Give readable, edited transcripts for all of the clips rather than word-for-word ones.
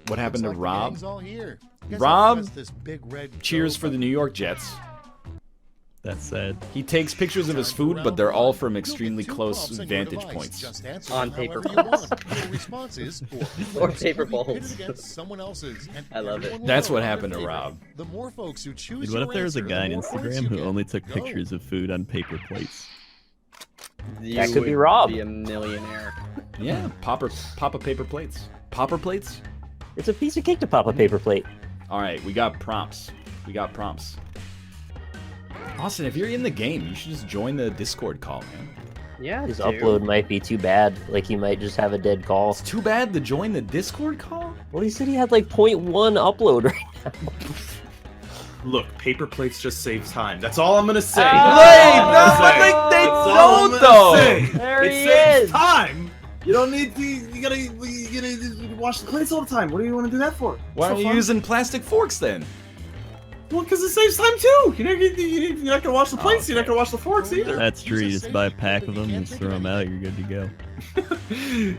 What happened to Looks like the Rob? gang's all here. Guess I'll Rob press this big red cheers go for the New York Jets. That's sad. He takes pictures of his food, but they're all from extremely close vantage points. Just answer On them paper however you balls. want. Your responses Or paper will be pitted balls. against someone else's, and I love it. everyone will That's vote what on their happened to favorite. Rob. The more folks who choose Dude, what if your there was a answer, guy on the more points Instagram you who get. only took Go. pictures of food on paper plates? You could be would Rob. Be a millionaire. Yeah, Papa paper plates. Popper plates? It's a piece of cake to pop a paper plate. All right, we got prompts. Austin, if you're in the game, you should just join the Discord call, man. Yeah, His dude. upload might be too bad. Like, he might just have a dead call. It's too bad to join the Discord call? Well, he said he had like 0.1 upload right now. Look, paper plates just save time. That's all I'm gonna say. Wait, That's all I'm no, gonna they say. That's all I'm don't, gonna though. say. There It he saves is. time. You don't need to. You gotta wash the plates all the time. What do you want to do that for? Why It's are so you fun. using plastic forks then? Well, because it saves time too. You're not gonna wash the plates. You're not gonna wash the forks either. That's true. You just buy a pack of them and throw them out. You're good to go.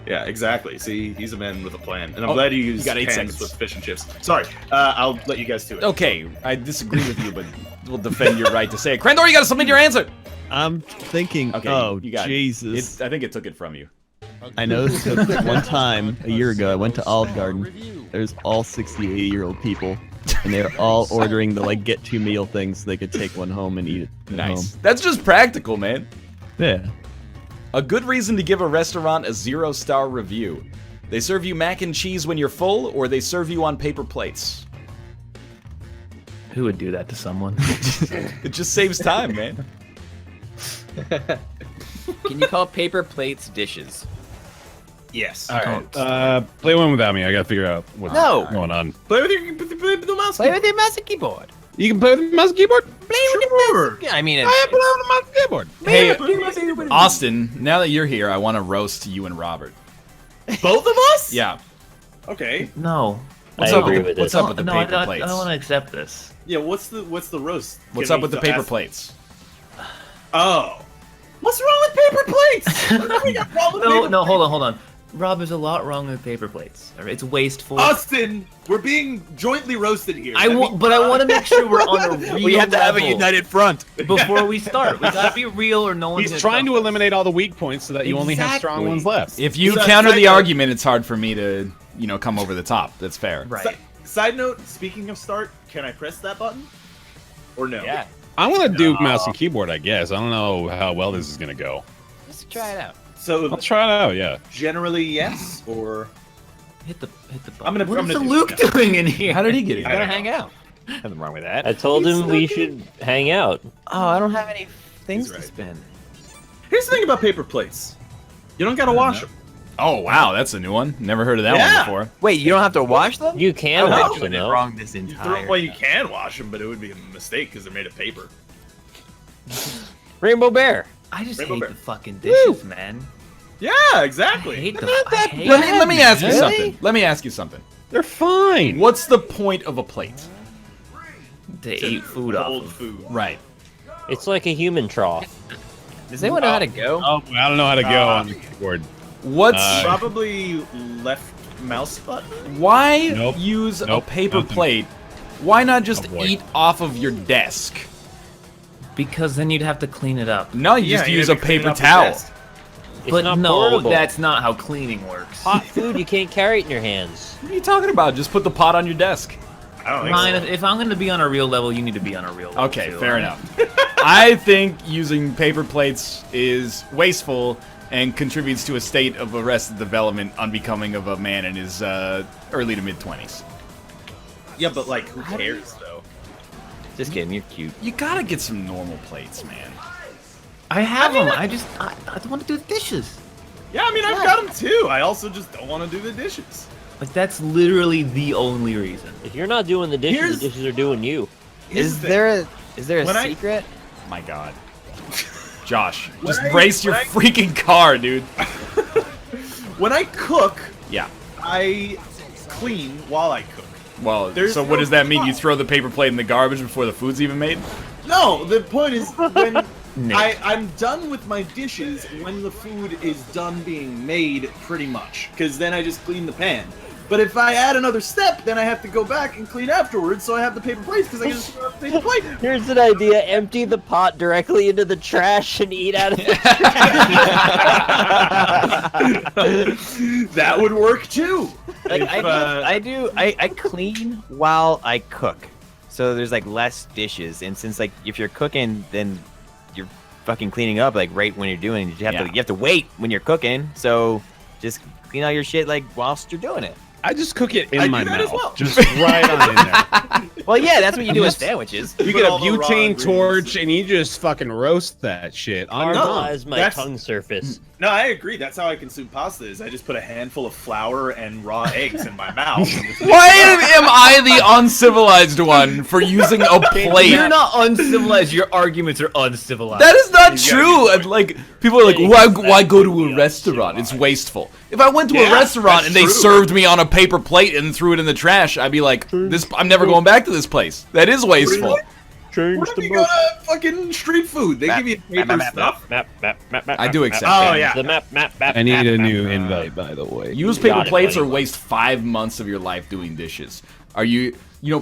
Yeah, exactly. See, he's a man with a plan, and I'm Oh, glad you used got 8 pans seconds. with fish and chips. Sorry, I'll let you guys do it. Okay, I disagree with you, but we'll defend your right to say it. Crandor, you gotta submit your answer! I'm thinking, Okay, oh, you got Jesus. it. I think it took it from you. I noticed that one time, a year ago, I went to Olive Garden. There's all 60, 80-year-old people, and they're all ordering the, like, get 2 meal things so they could take one home and eat it at Nice. home. That's just practical, man. Yeah. A good reason to give a restaurant a 0-star review. They serve you mac and cheese when you're full, or they serve you on paper plates. Who would do that to someone? It just saves time, man. Can you call paper plates dishes? Yes. All right. Play one without me. I gotta figure out what's going on. Play with the mouse. Play with your mouse and keyboard. You can play with the mouse and keyboard? Play with your mouse. I mean, I play with the mouse and keyboard. Hey, Austin, now that you're here, I want to roast you and Robert. Both of us? Yeah. Okay. No. What's I up agree with with what's this. up with the no, paper I plates? don't want to accept this. Yeah. What's the roast? What's Can up with we the paper ask- plates? Oh. What's wrong with paper plates? We got wrong with paper No, hold on. Rob, there's a lot wrong with paper plates. It's wasteful. Austin, we're being jointly roasted here. But I want to make sure we're on a real We have to have a level united front. before we start. We gotta be real, or no one's He's gonna trying to trust us. eliminate all the weak points so that you only have strong ones left. If you Side counter the note- argument, it's hard for me to, come over the top. That's fair. Right. Side note, speaking of start, can I press that button? Or no? yeah. I want to do mouse and keyboard, I guess. I don't know how well this is going to go. Let's try it out. So Let's try it out, yeah. generally yes, or Hit the button. I'm gonna. What I'm is gonna the do Luke it. doing in here? How did he get You in? gotta don't hang know. out. Nothing wrong with that. I told him we should hang out. Oh, I don't have any things He's to right. spin. Here's the thing about paper plates. You don't gotta wash them. Oh wow, that's a new one. Never heard of that Yeah. one before. Wait, you don't have to wash them? You can I've watch been them, though. wrong this You entire. well, you can wash them, but it would be a mistake because they're made of paper. Rainbow Bear. I just Rainbow hate Bear. the fucking dishes, man. Yeah, I exactly. hate the. not I that hate Let me ask you Really? something. Let me ask you something. They're fine. What's the point of a plate? to eat food off Old of. food. Right. It's like a human trough. Does anyone know how to go? Oh, I don't know how to go on the keyboard. What's Probably left mouse button. why Nope. use Nope, a paper nothing. plate? Why not just Oh, boy. eat off of your desk? Because then you'd have to clean it up. No, you Yeah, just you use a gotta clean paper up your towel. desk. It's But not no, portable. that's not how cleaning works. Hot food, you can't carry it in your hands. What are you talking about? Just put the pot on your desk. I don't think Ryan, so. if I'm going to be on a real level, you need to be on a real level. Okay, too, fair right? enough. I think using paper plates is wasteful and contributes to a state of arrested development unbecoming of a man in his early to mid-20s. Yeah, but like, who cares though? Just kidding, you're cute. You gotta get some normal plates, man. I have them. I don't want to do the dishes. Yeah, I mean, I've got them too. I also just don't want to do the dishes. Like, that's literally the only reason. If you're not doing the dishes, Here's- the dishes are doing you. Here's the thing. Is there a When I- secret? My God. Josh, When just I- brace your when I- freaking car, dude. When I cook, Yeah. I clean while I cook. Well, There's so what no does that mean? You spot. throw the paper plate in the garbage before the food's even made? No, the point is when Nick. I'm done with my dishes when the food is done being made, pretty much. Because then I just clean the pan. But if I add another step, then I have to go back and clean afterwards, so I have the paper plates because I can just throw out the paper plate. Here's an idea: empty the pot directly into the trash and eat out of it. That would work too. Like, If, I clean while I cook, so there's like less dishes. And since like if you're cooking, then you're fucking cleaning up like right when you're doing it. You have to wait when you're cooking. So just clean all your shit like whilst you're doing it. I just cook it I in my do that as mouth, well. just right on in there. Well, yeah, that's what you do with sandwiches. You Put get a all the raw butane ingredients. torch and you just fucking roast that shit on your tongue. Caramelize my that's- tongue surface. No, I agree. That's how I consume pasta. Is I just put a handful of flour and raw eggs in my mouth. Why am I the uncivilized one for using a plate? You're not uncivilized. Your arguments are uncivilized. That is not You gotta true. be And like people are like, why go to a restaurant? It's wasteful. If I went to a Yeah, restaurant that's and they true. served me on a paper plate and threw it in the trash, I'd be like, I'm never going back to this place. That is wasteful. What if you go to fucking street food? They give you paper stuff. I do accept Oh that. yeah. The map. I need a new invite, by the way. Use paper Got it, plates buddy. or waste 5 months of your life doing dishes. Are you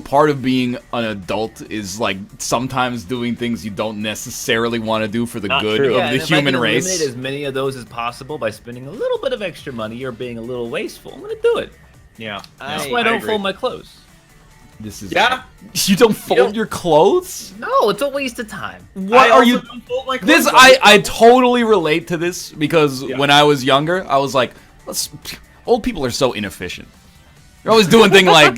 part of being an adult is like sometimes doing things you don't necessarily want to do for the Not good true. of Yeah, the and if I human can race. eliminate as many of those as possible by spending a little bit of extra money or being a little wasteful, I'm gonna do it. Yeah. That's why I don't fold my clothes. This is Yeah. You don't fold your clothes? No, it's a waste of time. What I are you? also don't fold my This clothes. I totally relate to this because Yeah. when I was younger, I was like, old people are so inefficient. They're always doing things like,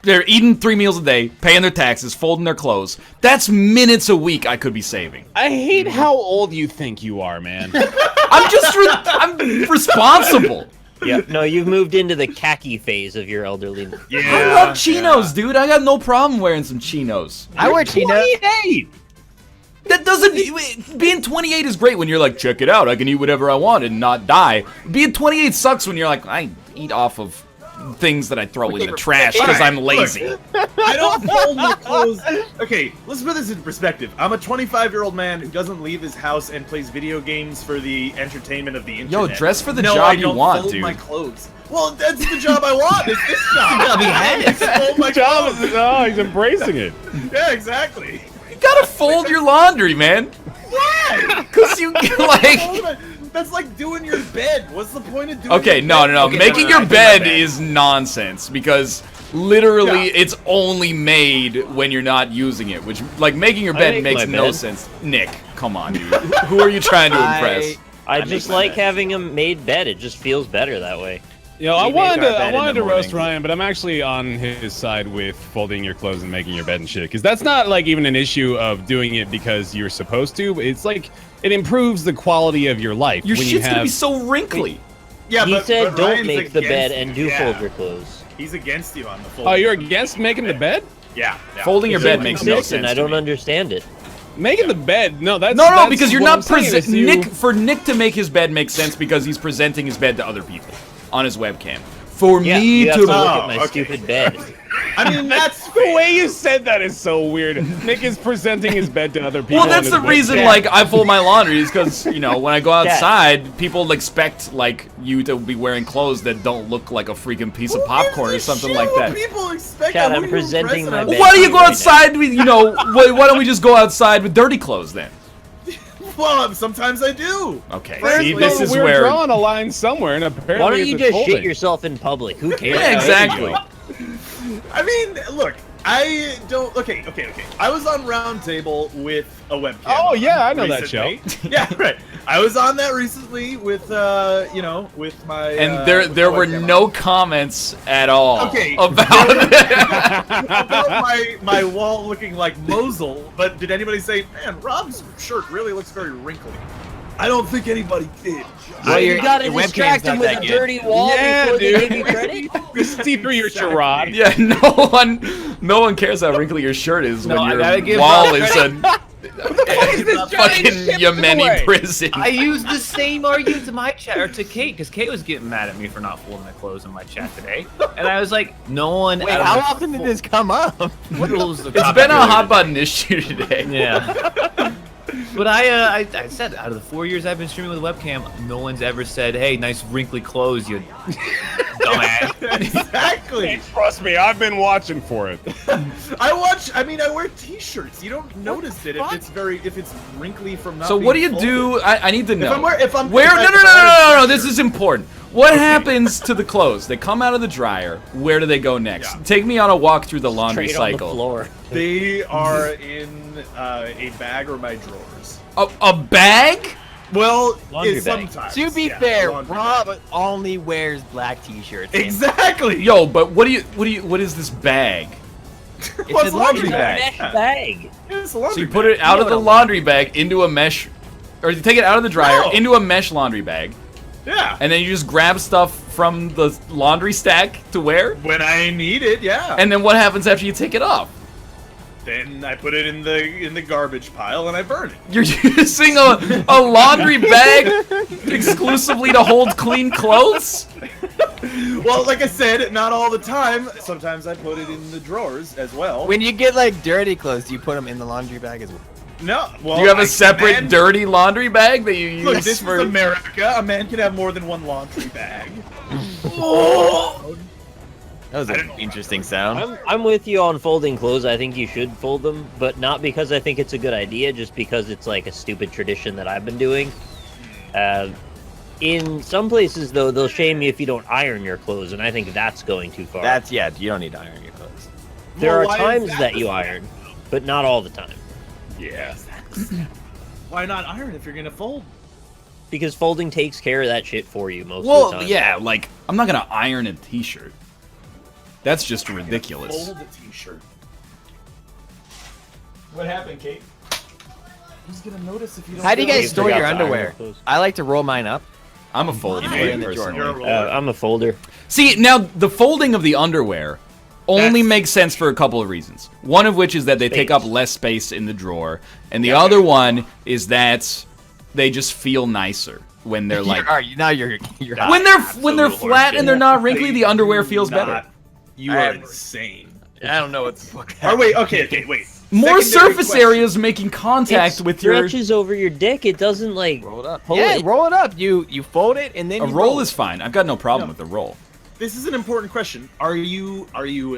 they're eating 3 meals a day, paying their taxes, folding their clothes. That's minutes a week I could be saving. I hate how old you think you are, man. I'm responsible. Yeah. No, you've moved into the khaki phase of your elderly. I love chinos, dude. I got no problem wearing some chinos. I wear chinos. 28! That doesn't. Being 28 is great when you're like, check it out, I can eat whatever I want and not die. Being 28 sucks when you're like, I eat off of things that I throw in the trash because I'm lazy. I don't fold my clothes. Okay, let's put this into perspective. I'm a 25-year-old man who doesn't leave his house and plays video games for the entertainment of the internet. Yo, dress for the no, job I you don't want, fold dude. my clothes. Well, that's the job I want. It's this job. job he has. I fold my Job clothes. is, oh, he's embracing it. Yeah, exactly. You gotta fold your laundry, man. Why? Cause you like. That's like doing your bed. What's the point of doing? Okay, your no. bed? Okay, Making no, your I do my bed is nonsense because literally Yeah. it's only made when you're not using it. Which, like, making your bed make makes my no bed. sense. Nick, come on, dude. Who are you trying to impress? I just like having a made bed. It just feels better that way. You know, I We make wanted our to, bed I in wanted the to roast morning. Ryan, but I'm actually on his side with folding your clothes and making your bed and shit. Because that's not like even an issue of doing it because you're supposed to. It's like it improves the quality of your life. Your when shit's you gonna have... be so wrinkly. Yeah, He but said don't Ryan's make the bed against and you. do Yeah. fold your clothes. He's against you on the fold. Oh, you're against making the bed? Yeah. Folding your bed makes no Consistent, sense. I to don't me. understand it. Making the bed? No, that's No, that's because you're what not I'm saying is presenting. you- For Nick to make his bed make sense because he's presenting his bed to other people on his webcam. For Yeah, me you have to to look at my okay. stupid bed. I mean, that's The way you said that is so weird. Nick is presenting his bed to other people. Well, that's on the his reason, webcam. like, I fold my laundry is because, when I go Dad. outside, people expect, like, you to be wearing clothes that don't look like a freaking piece of popcorn or something like that. People expect Chad, that. I'm Who are you presenting my impressing? bed. Why do you go right outside with, why don't we just go outside with dirty clothes then? Well, sometimes I do. Okay, There's see, no- this is we're where... drawing a line somewhere, and apparently Why don't it's you a just folding. shit yourself in public? Who cares? Yeah, exactly. I mean, look, I don't. Okay. I was on Roundtable with a webcam. Oh, yeah, I know that recently. Yeah, right. I was on that recently with, with my. And there with my were webcam no on. comments at all Okay. about About my wall looking like Mosul, but did anybody say, man, Rob's shirt really looks very wrinkly? I don't think anybody did. Well, You your- gotta your webcam's distract him not with that a good. dirty wall Yeah, before dude. they give you credit? You see through your charade. Yeah, no one cares how wrinkly your shirt is No, when I your gotta give wall Rob is a fucking Yemeni prison. I used the same argument to my chat or to Kate because Kate was getting mad at me for not folding my clothes in my chat today, and I was like, "No one." Wait, how often did this come up? It's It's been a hot button issue today. Yeah. But I said, out of the 4 years I've been streaming with a webcam, no one's ever said, "Hey, nice wrinkly clothes, you dumbass." Exactly. Trust me, I've been watching for it. I wear T-shirts. You don't notice it if it's wrinkly from not. So being what do you folded. do? I need to know. If I'm Where? if I- No, no, if no, I no, had a no, no. T-shirt- This is important. What happens to the clothes? They come out of the dryer. Where do they go next? Yeah. Take me on a walk through the laundry Straight on the cycle. floor. They are in a bag or my drawers. A bag? Well, Laundry it's bag. sometimes. To be yeah, fair, laundry Rob bag. only wears black T-shirts. Exactly. Yo, but what is this bag? It's What's a laundry laundry bag. Mesh bag. It's a So laundry you put bag. it out of the laundry bag into a mesh, or you take it out of the dryer No. into a mesh laundry bag, Yeah. and then you just grab stuff from the laundry stack to wear. When I need it, yeah. And then what happens after you take it off? then I put it in the garbage pile and I burn it. You're using a laundry bag exclusively to hold clean clothes? Well, like I said, not all the time. Sometimes I put it in the drawers as well. When you get like dirty clothes, do you put them in the laundry bag as well? No, well, Do you have a I- separate man- dirty laundry bag that you use Look, this for? is America. A man can have more than one laundry bag. That was an interesting sound. I'm with you on folding clothes. I think you should fold them, but not because I think it's a good idea, just because it's like a stupid tradition that I've been doing. In some places, though, they'll shame you if you don't iron your clothes, and I think that's going too far. You don't need to iron your clothes. There Well, are why is times that that the you thing? iron, but not all the time. Yeah. Why not iron if you're gonna fold? Because folding takes care of that shit for you most of the Well, time. yeah, like I'm not gonna iron a T-shirt. That's just ridiculous. Fold a T-shirt. What happened, Kate? Who's gonna notice if you don't? How do you You guys store forgot your to iron underwear? your clothes. I like to roll mine up. I'm a folder Why? man, In the drawer. personally. You're a roller. I'm a folder. See, now the folding of the underwear only That's- makes sense for a couple of reasons. One of which is that they take Space. up less space in the drawer, and the other one is that they just feel nicer when they're like you're when they're Absolute flat and they're not wrinkly. The underwear feels Not- better. You are insane. I don't know what the fuck. Oh wait, okay, wait. More Secondary surface question. areas making contact It with your. stretches over your dick. It doesn't like Roll it up. pull Yeah, it. roll it up. You fold it and then A you roll is fine. I've got no problem No. with the roll. This is an important question. Are you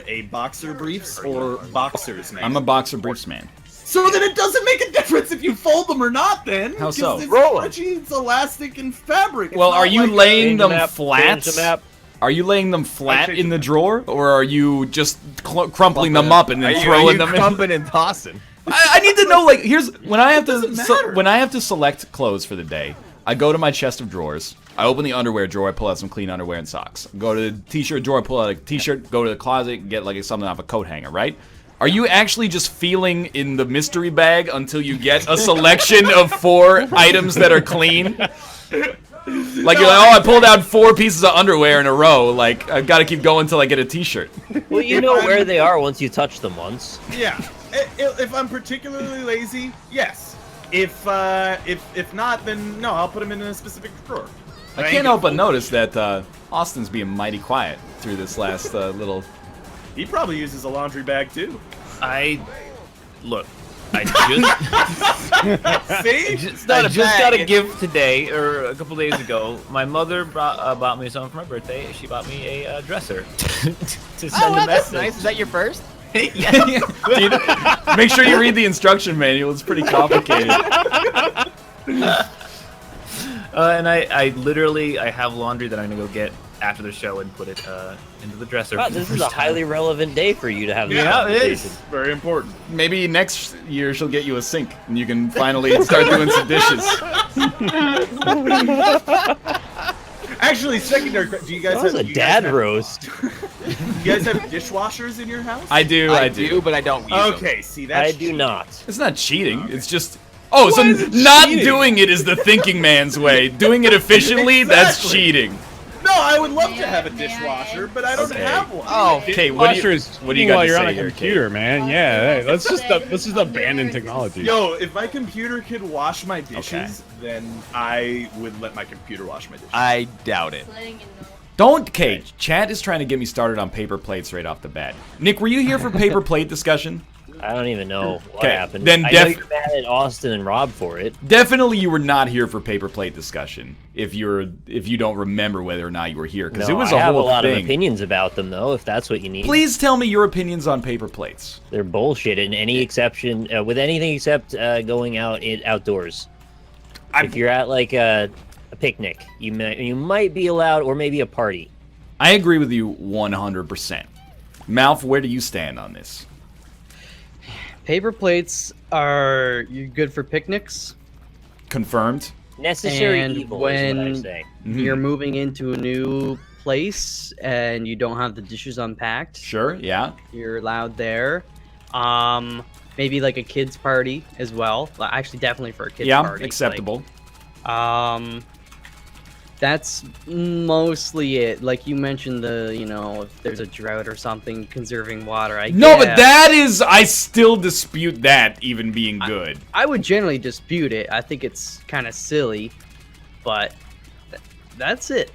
a boxer briefs or boxers man? I'm a boxer briefs man. So then it doesn't make a difference if you fold them or not. Then How so? It's Roll 'em. stretchy, it's elastic and fabric. It's Well, not are you like laying Change them the map, flat? change the map. Are you laying them flat change in the the map. drawer, or are you just crumpling them up and then Are throwing you them in? crumping and tossing? I need to know. Like, here's when I have to doesn't matter. when I have to select clothes for the day. I go to my chest of drawers. I open the underwear drawer. I pull out some clean underwear and socks. Go to the t-shirt drawer. Pull out a t-shirt. Go to the closet. Get like something off a coat hanger. Right? Are you actually just feeling in the mystery bag until you get a selection of 4 items that are clean? Like you're like, oh, I pulled out 4 pieces of underwear in a row. Like I've got to keep going until I get a t-shirt. Well, you know where they are once you touch them once. Yeah. If I'm particularly lazy, yes. If not, then no. I'll put them in a specific drawer. I can't help but notice that Austin's being mighty quiet through this last little. He probably uses a laundry bag too. I See? just not a got a bag. gift today, or a couple days ago. My mother bought me something for my birthday. She bought me a dresser to send a that's message. nice. Is that your first? Yeah. Make sure you read the instruction manual. It's pretty complicated. And I literally have laundry that I'm gonna go get after the show and put it into the dresser. Wow, for the this is first a time. highly relevant day for you to have this Yeah, it conversation. is. Very important. Maybe next year she'll get you a sink and you can finally start doing some dishes. Actually, secondary. Do you guys That was have a you dad guys have- roast. You guys have dishwashers in your house? I do. but I don't use them. Okay, see I that's do cheating. not. It's not cheating. It's just. Oh, so is it not cheating? doing it is the thinking man's way. Doing it efficiently, that's Exactly. cheating. No, I would love to have a dishwasher, but I don't Okay. have one. Oh, Okay, what do Washer you, is what do you cheating got while to you're say on a here, computer, man. Yeah, hey, let's just abandon technology. Yo, if my computer could wash my dishes, then I would let my computer wash my dishes. I doubt it. Don't, Kate. Chat is trying to get me started on paper plates right off the bat. Nick, were you here for paper plate discussion? I don't even know what 'Kay, happened. then I know you're mad at Austin and Rob for it. Definitely, you were not here for paper plate discussion. If you don't remember whether or not you were here, because it was a I have whole a lot thing. of opinions about them, though. If that's what you need. Please tell me your opinions on paper plates. They're bullshit. In any exception, with anything except going out outdoors. If you're at like a picnic, you might be allowed, or maybe a party. I agree with you 100%. Malf, where do you stand on this? Paper plates are good for picnics. Confirmed. Necessary And evil when is what I say. you're moving into a new place and you don't have the dishes unpacked, Sure, yeah. you're allowed there. Maybe like a kids party as well. Actually, definitely for a kids party. Yeah, acceptable. That's mostly it. Like you mentioned, if there's a drought or something, conserving water. No, but that is, I still dispute that even being good. I would generally dispute it. I think it's kind of silly, but that's it.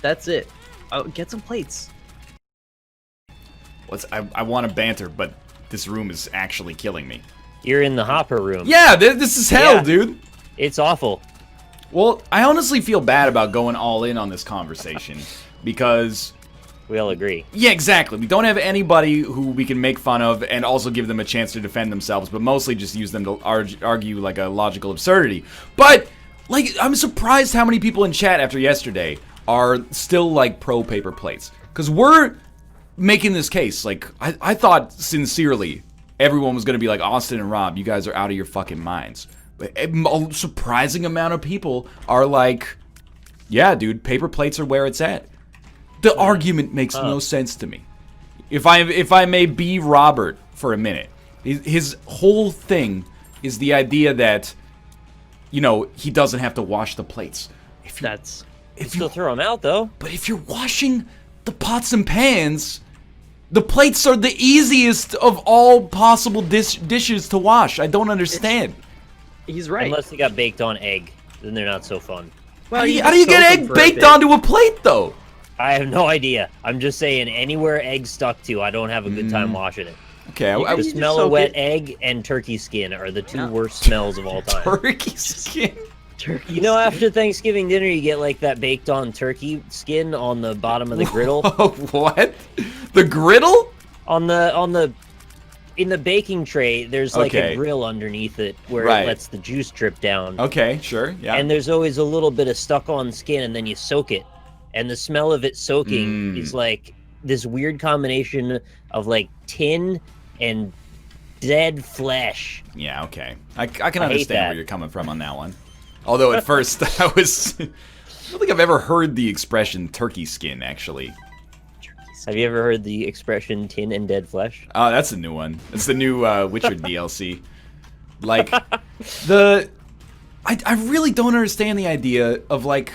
That's it. Oh, get some plates. I want to banter, but this room is actually killing me. You're in the hopper room. Yeah, this is hell, dude. It's awful. Well, I honestly feel bad about going all in on this conversation because we all agree. Yeah, exactly. We don't have anybody who we can make fun of and also give them a chance to defend themselves, but mostly just use them to argue like a logical absurdity. But like, I'm surprised how many people in chat after yesterday are still like pro paper plates, because we're making this case. Like, I thought sincerely everyone was going to be like, Austin and Rob, you guys are out of your fucking minds. But a surprising amount of people are like, yeah, dude, paper plates are where it's at. The argument makes no sense to me. If I may be Robert for a minute, his whole thing is the idea that, you know, he doesn't have to wash the plates. If you still throw them out though. But if you're washing the pots and pans, the plates are the easiest of all possible dishes to wash. I don't understand. He's right. Unless they got baked on egg, then they're not so fun. Well, how do you get egg baked onto a plate, though? I have no idea. I'm just saying, anywhere egg stuck to, I don't have a good time washing it. Okay, The smell of wet egg and turkey skin are the two worst smells of all time. Turkey skin? You know, after Thanksgiving dinner, you get like that baked on turkey skin on the bottom of the griddle. What? The griddle? In the baking tray, there's like a grill underneath it where it lets the juice drip down. Okay, sure, yeah. And there's always a little bit of stuck-on skin, and then you soak it. And the smell of it soaking is like this weird combination of like tin and dead flesh. Yeah, okay. I can understand where you're coming from on that one. Although at first I don't think I've ever heard the expression turkey skin, actually. Have you ever heard the expression tin and dead flesh? Oh, that's a new one. It's the new Witcher DLC. Like, I really don't understand the idea of, like,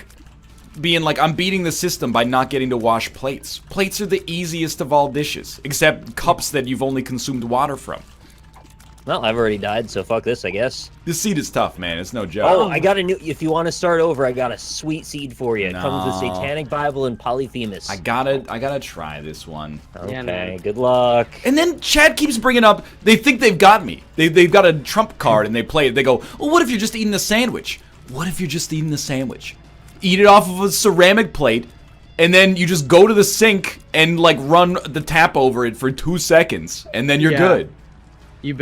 being like, I'm beating the system by not getting to wash plates. Plates are the easiest of all dishes, except cups that you've only consumed water from. Well, I've already died, so fuck this, I guess. This seed is tough, man. It's no joke. Oh, I got a new... If you want to start over, I got a sweet seed for you. It comes with Satanic Bible and Polyphemus. I gotta try this one. Okay, good luck. And then Chad keeps bringing up, they think they've got me. They've got a trump card and they play it. They go, well, what if you're just eating a sandwich? What if you're just eating the sandwich? Eat it off of a ceramic plate, and then you just go to the sink and, like, run the tap over it for 2 seconds, and then you're good. And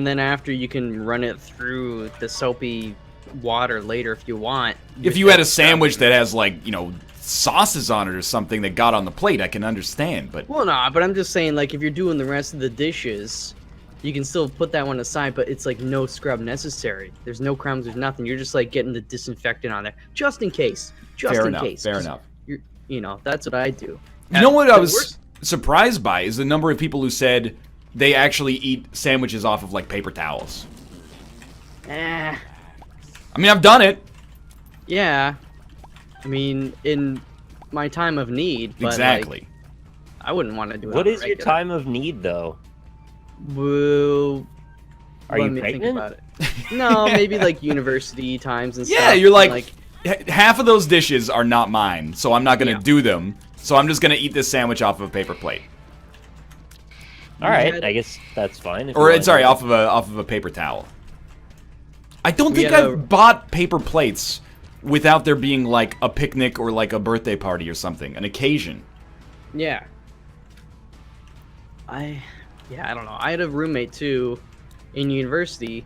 then after you can run it through the soapy water later if you want. If you had a sandwich that has, like, you know, sauces on it or something that got on the plate, I can understand, but... Well, no, but I'm just saying, like, if you're doing the rest of the dishes, you can still put that one aside, but it's, like, no scrub necessary. There's no crumbs, there's nothing. You're just, like, getting the disinfectant on there. Just in case. Fair enough. You know, that's what I do. You know what I was surprised by is the number of people who said they actually eat sandwiches off of, like, paper towels. I mean, I've done it. Yeah. I mean, in my time of need. But exactly. Like, I wouldn't want to do it. What is your time of need, though? Well, are you pregnant? Think about it. No, maybe like university times and stuff. Yeah, you're like, half of those dishes are not mine, so I'm not going to do them. So I'm just going to eat this sandwich off of a paper plate. All right, I guess that's fine. if you Or wanna sorry, do it. off of a paper towel. I don't We think had I've bought paper plates without there being like a picnic or like a birthday party or something, an occasion. Yeah. I don't know. I had a roommate too in university,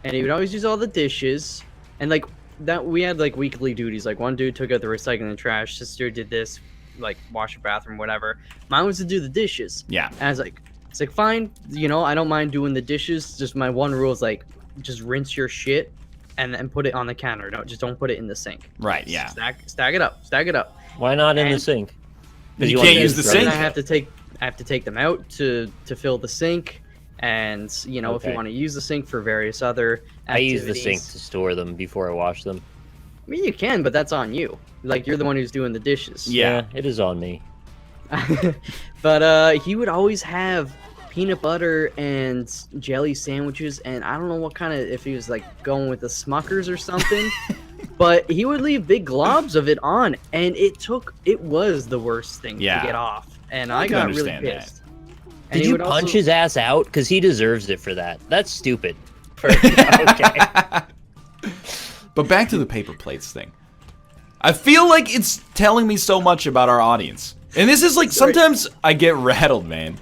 and he would always use all the dishes, and like that we had like weekly duties. Like one dude took out the recycling and trash, sister did this, like wash the bathroom, whatever. Mine was to do the dishes. Yeah. And I was like, it's like fine, you know, I don't mind doing the dishes. Just my one rule is like, just rinse your shit and then put it on the counter. Don't put it in the sink. Right, yeah. Stack it up. Why not in the And- sink? 'Cause You wanna can't get use the it thrown sink. I have to take them out to fill the sink, and you know if Okay. you want to use the sink for various other I use activities. the sink to store them before I wash them. I mean, you can, but that's on you. Like you're the one who's doing the dishes. Yeah. It is on me. But he would always have peanut butter and jelly sandwiches, and I don't know what kind of if he was like going with the Smuckers or something. But he would leave big globs of it on, and it was the worst thing Yeah. to get off. And I I can got really understand that. pissed. And Did he you would punch also- his ass out? Because he deserves it for that. That's stupid. Okay. But back to the paper plates thing. I feel like it's telling me so much about our audience. And this is like, sometimes I get rattled, man.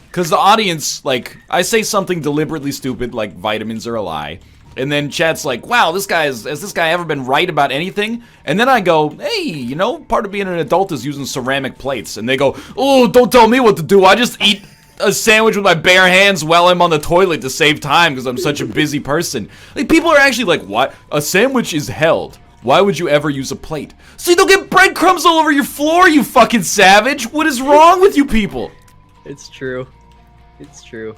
Because the audience, like, I say something deliberately stupid, like vitamins are a lie. And then chat's like, wow, has this guy ever been right about anything? And then I go, hey, you know, part of being an adult is using ceramic plates. And they go, oh, don't tell me what to do. I just eat a sandwich with my bare hands while I'm on the toilet to save time because I'm such a busy person. Like, people are actually like, what? A sandwich is held. Why would you ever use a plate? So you don't get breadcrumbs all over your floor, you fucking savage. What is wrong with you people? It's true. It's true.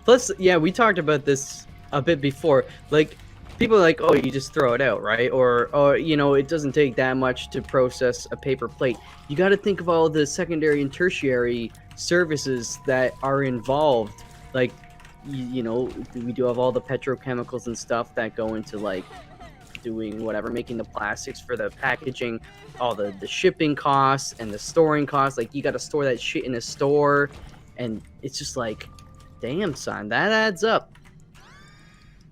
Plus, yeah, we talked about this a bit before. Like, people are like, oh, you just throw it out, right? Or you know, it doesn't take that much to process a paper plate. You got to think of all the secondary and tertiary services that are involved. Like, you know, we do have all the petrochemicals and stuff that go into like doing whatever, making the plastics for the packaging, all the shipping costs and the storing costs. Like, you got to store that shit in a store, and it's just like, damn, son, that adds up.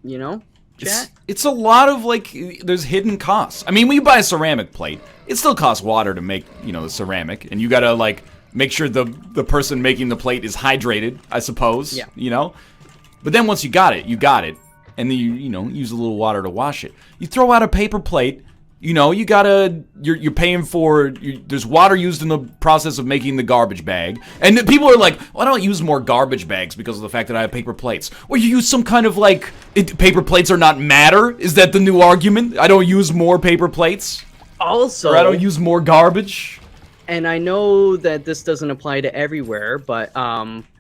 You know, chat? It's a lot of, like, there's hidden costs. I mean, when you buy a ceramic plate, it still costs water to make, you know, the ceramic. And you gotta, like, make sure the person making the plate is hydrated, I suppose. Yeah. You know? But then once you got it. And then you know, use a little water to wash it. You throw out a paper plate, you know, you're paying for, there's water used in the process of making the garbage bag. And then people are like, well, I don't use more garbage bags because of the fact that I have paper plates. Or you use some kind of like, paper plates are not matter? Is that the new argument? I don't use more paper plates? Also, Or I don't use more garbage? and I know that this doesn't apply to everywhere, but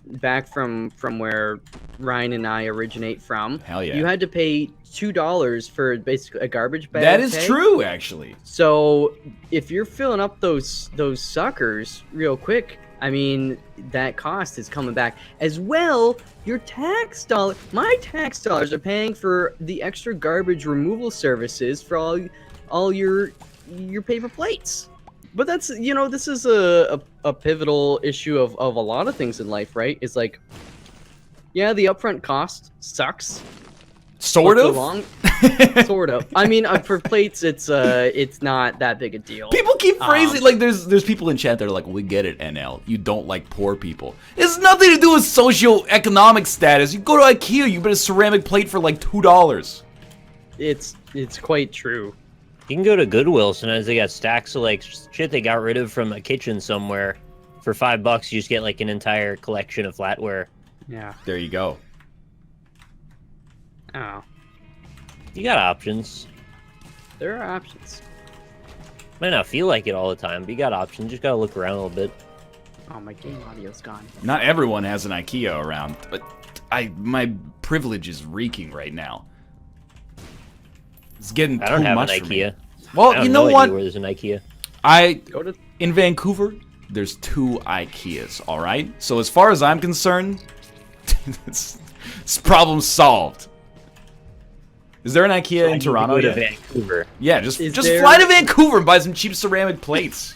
back from where Ryan and I originate from, Hell yeah. you had to pay $2 for basically a garbage bag. That is tag. true, actually. So if you're filling up those suckers real quick, I mean, that cost is coming back. As well, your tax dollar, my tax dollars are paying for the extra garbage removal services for all your paper plates. But that's, you know, this is a pivotal issue of a lot of things in life, right? It's like, yeah, the upfront cost sucks. Sort But the of? long- sort of. I mean, for plates, it's not that big a deal. People keep phrasing, like, there's people in chat that are like, we get it, NL. You don't like poor people. It has nothing to do with socioeconomic status. You go to IKEA, you get a ceramic plate for like $2. It's quite true. You can go to Goodwill. Sometimes they got stacks of like shit they got rid of from a kitchen somewhere. For $5, you just get like an entire collection of flatware. Yeah. There you go. Oh, You got options. there are options. Might not feel like it all the time, but you got options. You just gotta look around a little bit. Oh, my game audio's gone. Not everyone has an IKEA around, but my privilege is reeking right now. It's getting I don't too have an much for me. IKEA. Well, I have you know no what? idea where there's an IKEA. Go to In Vancouver, there's 2 IKEAs, all right? So as far as I'm concerned, it's problem solved. Is there an IKEA in Toronto Go to yet? Vancouver. Yeah, just Is just there- fly to Vancouver and buy some cheap ceramic plates.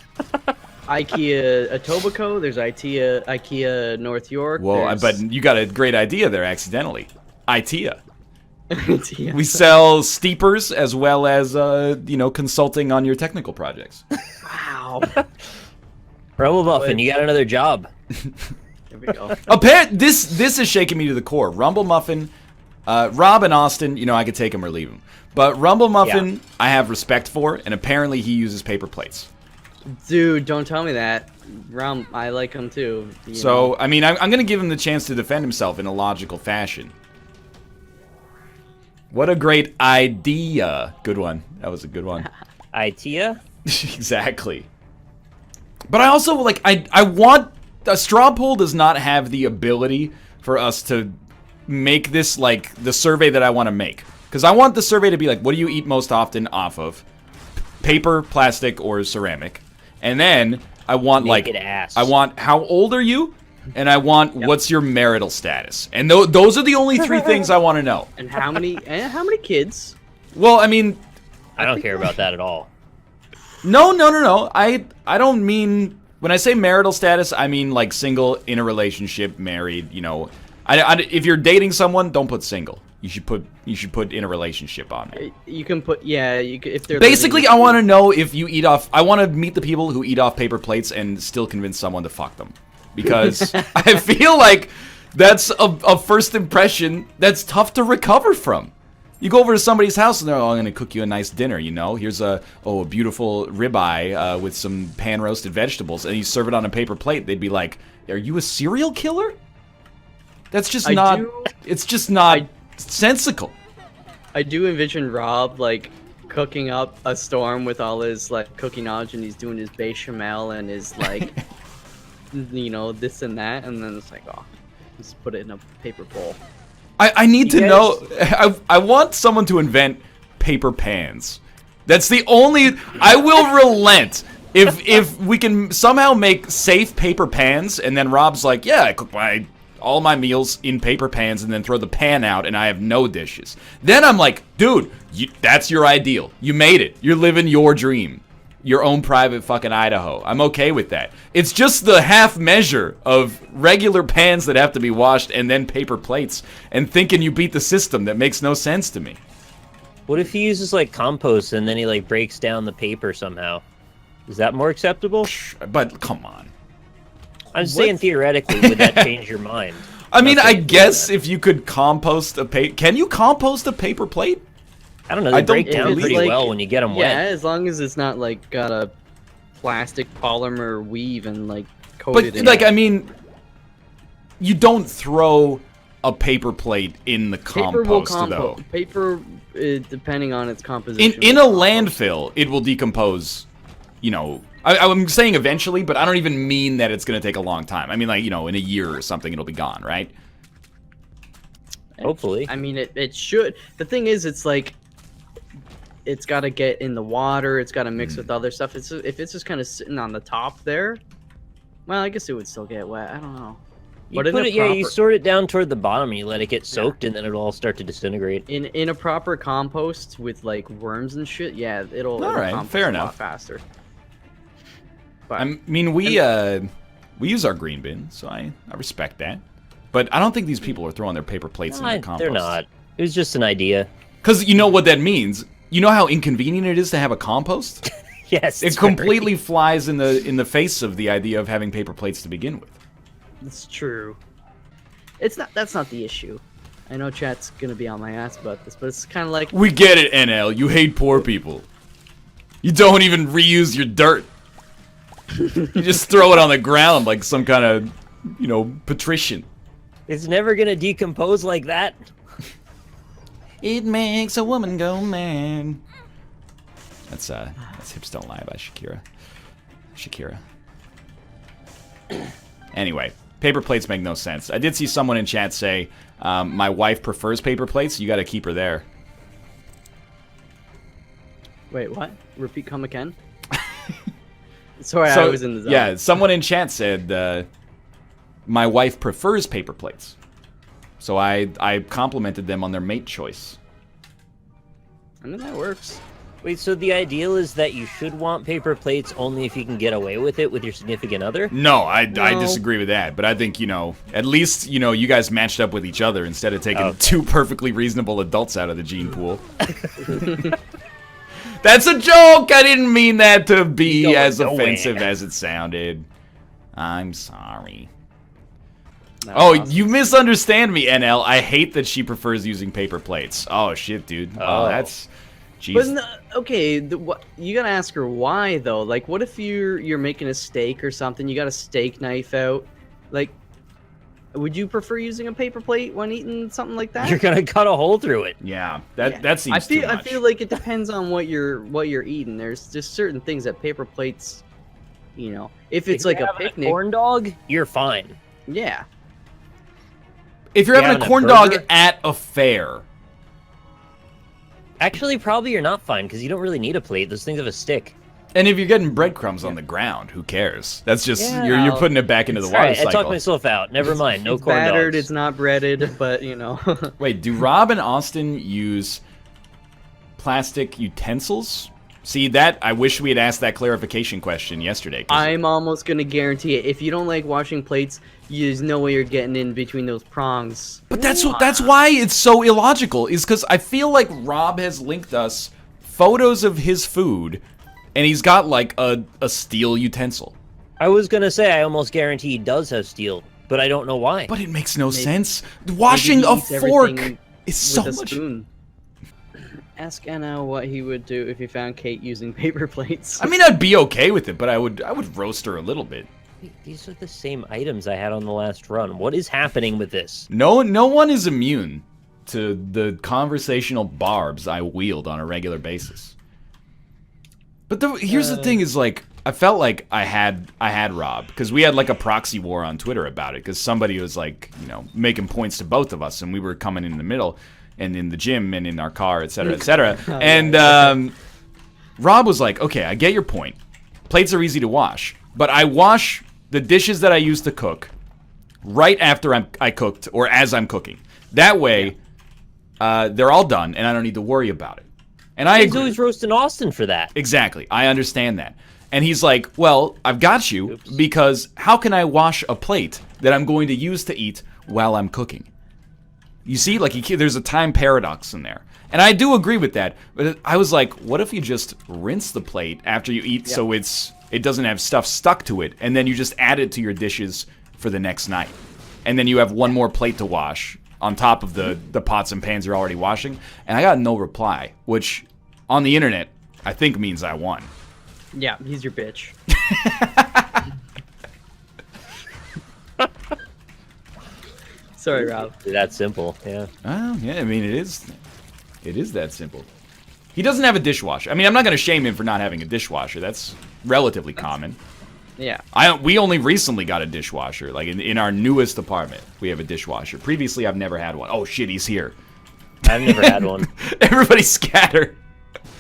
IKEA Etobicoke. There's IKEA North York. Whoa, but you got a great idea there accidentally. ITEA. IKEA. We sell steepers as well as, consulting on your technical projects. Wow. Rumble Muffin, you got another job. There we go. This is shaking me to the core. Rumble Muffin, Rob and Austin, I could take him or leave him. But Rumble Muffin, I have respect for, and apparently he uses paper plates. Dude, don't tell me that. I like him too. So, I mean, I'm going to give him the chance to defend himself in a logical fashion. What a great idea. Good one. That was a good one. ITEA? Exactly. But I also, I want... A straw poll does not have the ability for us to make this, the survey that I want to make. Because I want the survey to be what do you eat most often off of? Paper, plastic, or ceramic. And then, I want, Naked ass. I want how old are you? And I want what's your marital status. And those are the only 3 things I want to know. And how many kids? Well, I mean... I don't care about that at all. No. I don't mean... When I say marital status, I mean, single, in a relationship, married, if you're dating someone, don't put single. You should put in a relationship on it. You can put, if they're... Basically, I want to know if you eat off... I want to meet the people who eat off paper plates and still convince someone to fuck them. Because I feel like that's a first impression that's tough to recover from. You go over to somebody's house and they're, I'm going to cook you a nice dinner, Here's a beautiful ribeye with some pan-roasted vegetables, and you serve it on a paper plate. They'd be like, are you a serial killer? That's just not... It's just not sensical. I do envision Rob, cooking up a storm with all his, cooking knowledge, and he's doing his bechamel and his, this and that, and then it's just put it in a paper bowl. I need to know. I want someone to invent paper pans. That's the only. I will relent if we can somehow make safe paper pans, and then Rob's like, yeah, I cook all my meals in paper pans, and then throw the pan out, and I have no dishes. Then I'm like, dude, that's your ideal. You made it. You're living your dream. Your own private fucking Idaho. I'm okay with that. It's just the half measure of regular pans that have to be washed and then paper plates and thinking you beat the system that makes no sense to me. What if he uses compost and then he breaks down the paper somehow? Is that more acceptable? But come on. I'm saying theoretically, would that change your mind? I mean, I guess if you could compost a paper... Can you compost a paper plate? I don't know, they break down pretty well when you get them wet. Yeah, as long as it's not, got a plastic polymer weave and, coated in I mean, you don't throw a paper plate in the compost, though. Paper, depending on its composition. In a landfill, it will decompose, I'm saying eventually, but I don't even mean that it's going to take a long time. I mean, in a year or something, it'll be gone, right? Hopefully. I mean, it should. The thing is, it's it's got to get in the water. It's got to mix with other stuff. If it's just kind of sitting on the top there, well, I guess it would still get wet. I don't know. You sort it down toward the bottom and you let it get soaked, and then it'll all start to disintegrate. In a proper compost with worms and shit, yeah, it'll compost fair a enough. lot faster. But, I mean, we use our green bin, so I respect that. But I don't think these people are throwing their paper plates in the compost. They're not. It was just an idea. Because you know what that means. You know how inconvenient it is to have a compost? Yes. It completely flies in the face of the idea of having paper plates to begin with. It's true. That's not the issue. I know chat's gonna be on my ass about this, but it's kind of like... We get it, NL. You hate poor people. You don't even reuse your dirt. You just throw it on the ground like some kind of, patrician. It's never gonna decompose like that. It makes a woman go mad. That's Hips Don't Lie by Shakira. Anyway, paper plates make no sense. I did see someone in chat say, my wife prefers paper plates. You got to keep her there. Wait, what? Repeat, come again? Sorry, I was in the zone. Yeah, someone in chat said, my wife prefers paper plates. So I complimented them on their mate choice. I mean, that works. Wait, so the ideal is that you should want paper plates only if you can get away with it with your significant other? No, I disagree with that. But I think, you know, at least, you know, you guys matched up with each other instead of taking two perfectly reasonable adults out of the gene pool. That's a joke! I didn't mean that to be as offensive as it sounded. I'm sorry. No, Oh, you misunderstand me, NL. I hate that she prefers using paper plates. Oh, shit, dude. Oh, that's... Jeez. But okay, you gotta ask her why though. Like, what if you're making a steak or something? You got a steak knife out. Like, would you prefer using a paper plate when eating something like that? You're gonna cut a hole through it. Yeah, that seems too much. I feel like it depends on what you're eating. There's just certain things that paper plates, you know, if it's like a picnic, corn dog, you're fine. Yeah. If you're having a corn dog at a fair. Actually, probably you're not fine, because you don't really need a plate. Those things have a stick. And if you're getting breadcrumbs on the ground, who cares? That's just, you're putting it back into the water cycle. I talked myself out. Never mind. No it's corn battered, dogs. it's not breaded, but, you know. Wait, do Rob and Austin use plastic utensils? See, that, I wish we had asked that clarification question yesterday. I'm almost going to guarantee it. If you don't like washing plates, there's no way you're getting in between those prongs. But that's why it's so illogical, is because I feel like Rob has linked us photos of his food, and he's got, like, a steel utensil. I was going to say, I almost guarantee he does have steel, but I don't know why. But it makes no sense. Washing a fork is so much... Spoon. Ask Anna what he would do if he found Kate using paper plates. I mean, I'd be okay with it, but I would roast her a little bit. These are the same items I had on the last run. What is happening with this? No one is immune to the conversational barbs I wield on a regular basis. But here's the thing: is like I felt like I had Rob because we had like a proxy war on Twitter about it because somebody was like making points to both of us and we were coming in the middle. And in the gym and in our car, etc., etc. And Rob was like, okay, I get your point. Plates are easy to wash. But I wash the dishes that I use to cook right after I cooked or as I'm cooking. That way, they're all done and I don't need to worry about it. And I agree. He's always roasting Austin for that. Exactly. I understand that. And he's like, well, I've got you because how can I wash a plate that I'm going to use to eat while I'm cooking? You see, like there's a time paradox in there. And I do agree with that. But I was like, what if you just rinse the plate after you eat so it doesn't have stuff stuck to it, and then you just add it to your dishes for the next night. And then you have one more plate to wash on top of the pots and pans you're already washing. And I got no reply, which on the internet I think means I won. Yeah, he's your bitch. Sorry, Rob. That simple, yeah. Oh, yeah, I mean, it is that simple. He doesn't have a dishwasher. I mean, I'm not going to shame him for not having a dishwasher. That's relatively common. Yeah. We only recently got a dishwasher. Like, in our newest apartment, we have a dishwasher. Previously, I've never had one. Oh, shit, he's here. I've never had one. Everybody scatter.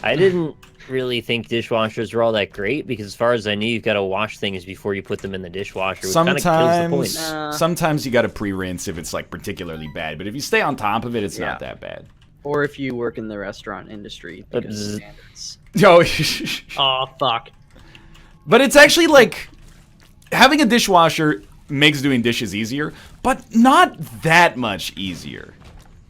I didn't really think dishwashers were all that great because as far as I knew, you've got to wash things before you put them in the dishwasher, which kind of kills the point. Sometimes you got to pre-rinse if it's like particularly bad, but if you stay on top of it, it's not that bad. Or if you work in the restaurant industry, because standards. Oh, fuck. But it's actually like having a dishwasher makes doing dishes easier, but not that much easier.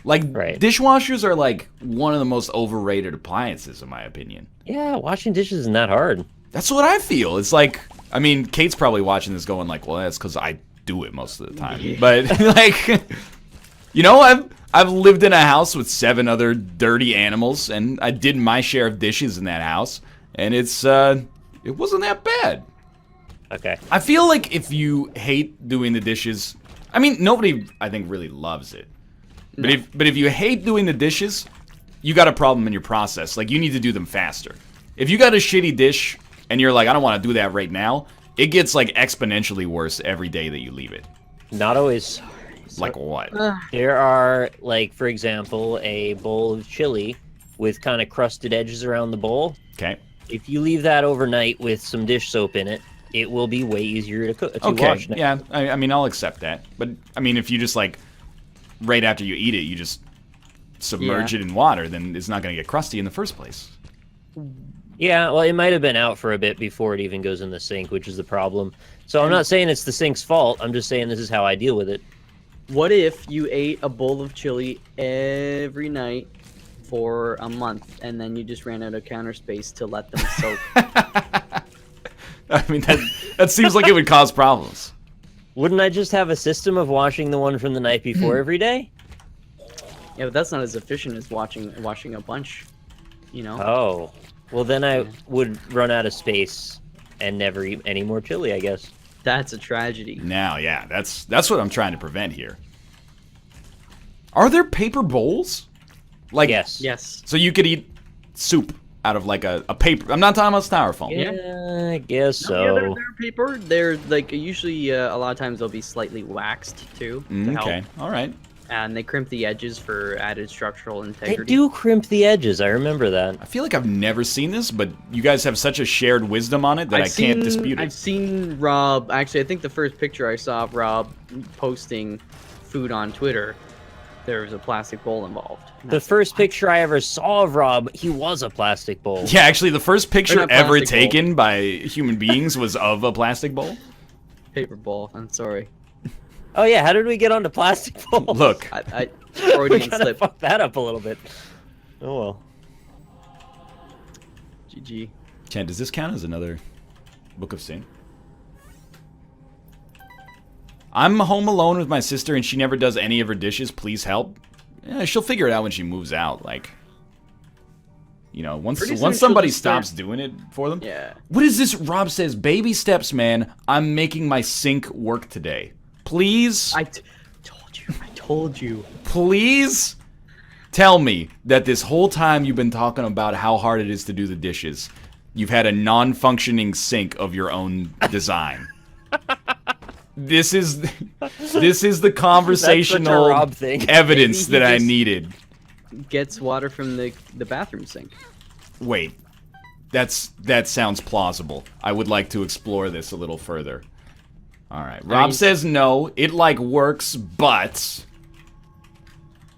Like, dishwashers are, like, one of the most overrated appliances, in my opinion. Yeah, washing dishes isn't that hard. That's what I feel. It's like, I mean, Kate's probably watching this going like, well, that's because I do it most of the time. Yeah. But, like, I've lived in a house with 7 other dirty animals, and I did my share of dishes in that house, and it wasn't that bad. Okay. I feel like if you hate doing the dishes, I mean, nobody, I think, really loves it. No. But if you hate doing the dishes, you got a problem in your process. Like, you need to do them faster. If you got a shitty dish and you're like, I don't want to do that right now, it gets, like, exponentially worse every day that you leave it. Not always. Like what? There are, like, for example, a bowl of chili with kind of crusted edges around the bowl. Okay. If you leave that overnight with some dish soap in it, it will be way easier to cook. Wash now. Yeah, I mean, I'll accept that. But, I mean, if you just, like, right after you eat it, you just submerge it in water, then it's not going to get crusty in the first place. Yeah, well, it might have been out for a bit before it even goes in the sink, which is the problem. So I'm not saying it's the sink's fault. I'm just saying this is how I deal with it. What if you ate a bowl of chili every night for a month, and then you just ran out of counter space to let them soak? I mean, that seems like it would cause problems. Wouldn't I just have a system of washing the one from the night before every day? Yeah, but that's not as efficient as washing a bunch, you know? Oh. Well, then I would run out of space and never eat any more chili, I guess. That's a tragedy. Now, yeah, that's what I'm trying to prevent here. Are there paper bowls? Like, Yes. Yes. so you could eat soup out of like a paper. I'm not talking about styrofoam. Yeah, I guess so. Yeah, they're paper. They're like usually a lot of times they'll be slightly waxed too to help. Okay, all right. And they crimp the edges for added structural They integrity. do crimp the edges. I remember that. I feel like I've never seen this, but you guys have such a shared wisdom on it that I can't dispute it. I've seen Rob. Actually, I think the first picture I saw of Rob posting food on Twitter, there was a plastic bowl involved. And I The was first picture I ever saw of Rob, he was a plastic bowl. Yeah, actually, the first picture not ever plastic bowl. taken by human beings was of a plastic bowl. like, paper bowl. I'm sorry. Oh yeah, how did we get onto plastic bowls? Look, I we Freudian kind of slip. fucked that up a little bit. Oh well. GG. Ken, does this count as another Book of Sin? I'm home alone with my sister and she never does any of her dishes. Please help. Yeah, she'll figure it out when she moves out. Like, you know, once Pretty soon somebody she'll just start- stops doing it for them. Yeah. What is this? Rob says, baby steps, man. I'm making my sink work today. Please, told you. please tell me that this whole time you've been talking about how hard it is to do the dishes, you've had a non-functioning sink of your own design. This is the conversational Rob thing. evidence Maybe he that I just- needed. Gets water from the bathroom sink. Wait, that sounds plausible. I would like to explore this a little further. All right, Rob mean- says no. It like works, but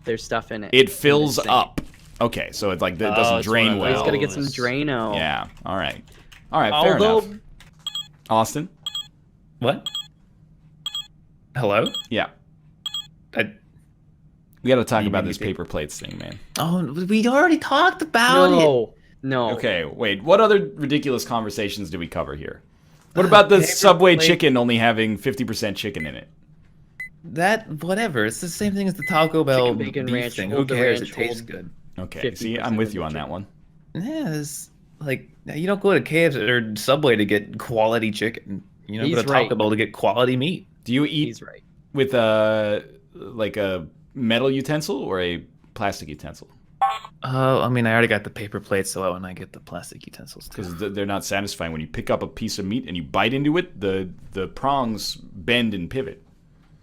There's stuff in it. it fills in the sink. up. Okay, so it's like it doesn't it's drain one of well. He's gotta get some Drano. Yeah. All right. All right. Fair Although- enough. Austin. What? Hello? Yeah. I, We got to talk You about mean this you paper plates thing, man. oh, we already talked about it. No. No. Okay, wait. What other ridiculous conversations do we cover here? What about the Paper Subway plate- chicken only having 50% chicken in it? That whatever. It's the same thing as the Taco Bell Chicken, bacon, beef ranch, thing. Who hold the cares? ranch, It tastes hold- good. Okay, see, 50% I'm with of you the on that chicken. one. Yeah, it's like you don't go to KFC or Subway to get quality chicken. You know, go He's to right. Taco Bell to get quality meat. Do you eat He's right. with a like a metal utensil or a plastic utensil? Oh, I mean, I already got the paper plates, so why wouldn't I get the plastic utensils too? Because they're not satisfying. When you pick up a piece of meat and you bite into it, the prongs bend and pivot.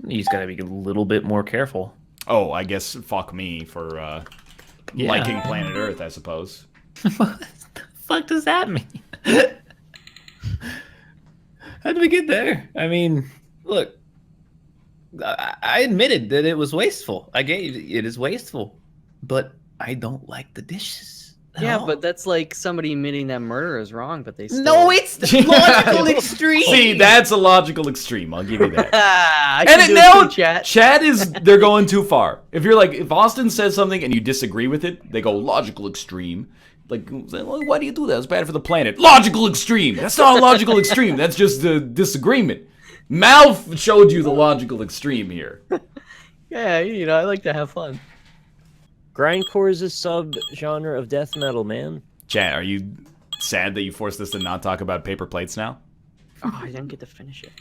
You just gotta be a little bit more careful. Oh, I guess fuck me for Yeah. liking planet Earth, I suppose. What the fuck does that mean? How did we get there? I mean, look, I admitted that it was wasteful. I gave it is wasteful, but I don't like the dishes. at Yeah, all. but that's like somebody admitting that murder is wrong, but they still... no, it's the logical extreme. See, that's a logical extreme. I'll give you that. I And can it do now, too, chat. Chad is, they're going too far. If you're like, if Austin says something and you disagree with it, they go logical extreme. Like, well, why do you do that? It's bad for the planet. Logical extreme. That's not a logical extreme. That's just a disagreement. Mal showed you the logical extreme here. Yeah, you know, I like to have fun. Grindcore is a sub-genre of death metal, man. Chad, are you sad that you forced us to not talk about paper plates now? Oh, I didn't get to finish it.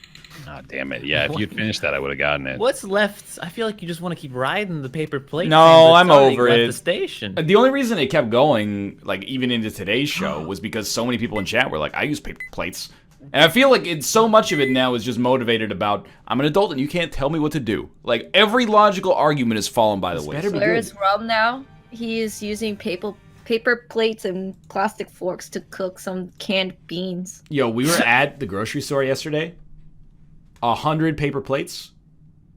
Ah, damn it. Yeah, if you'd finished that, I would have gotten it. What's left? I feel like you just want to keep riding the paper plate. No, train, but I'm it's already over left it. The station. The only reason it kept going, like, even into today's show, was because so many people in chat were like, I use paper plates. And I feel like it's so much of it now is just motivated about, I'm an adult and you can't tell me what to do. Like, every logical argument has fallen by the way. Whereas Rob now, he is using paper plates and plastic forks to cook some canned beans. Yo, we were at the grocery store yesterday. 100 paper plates.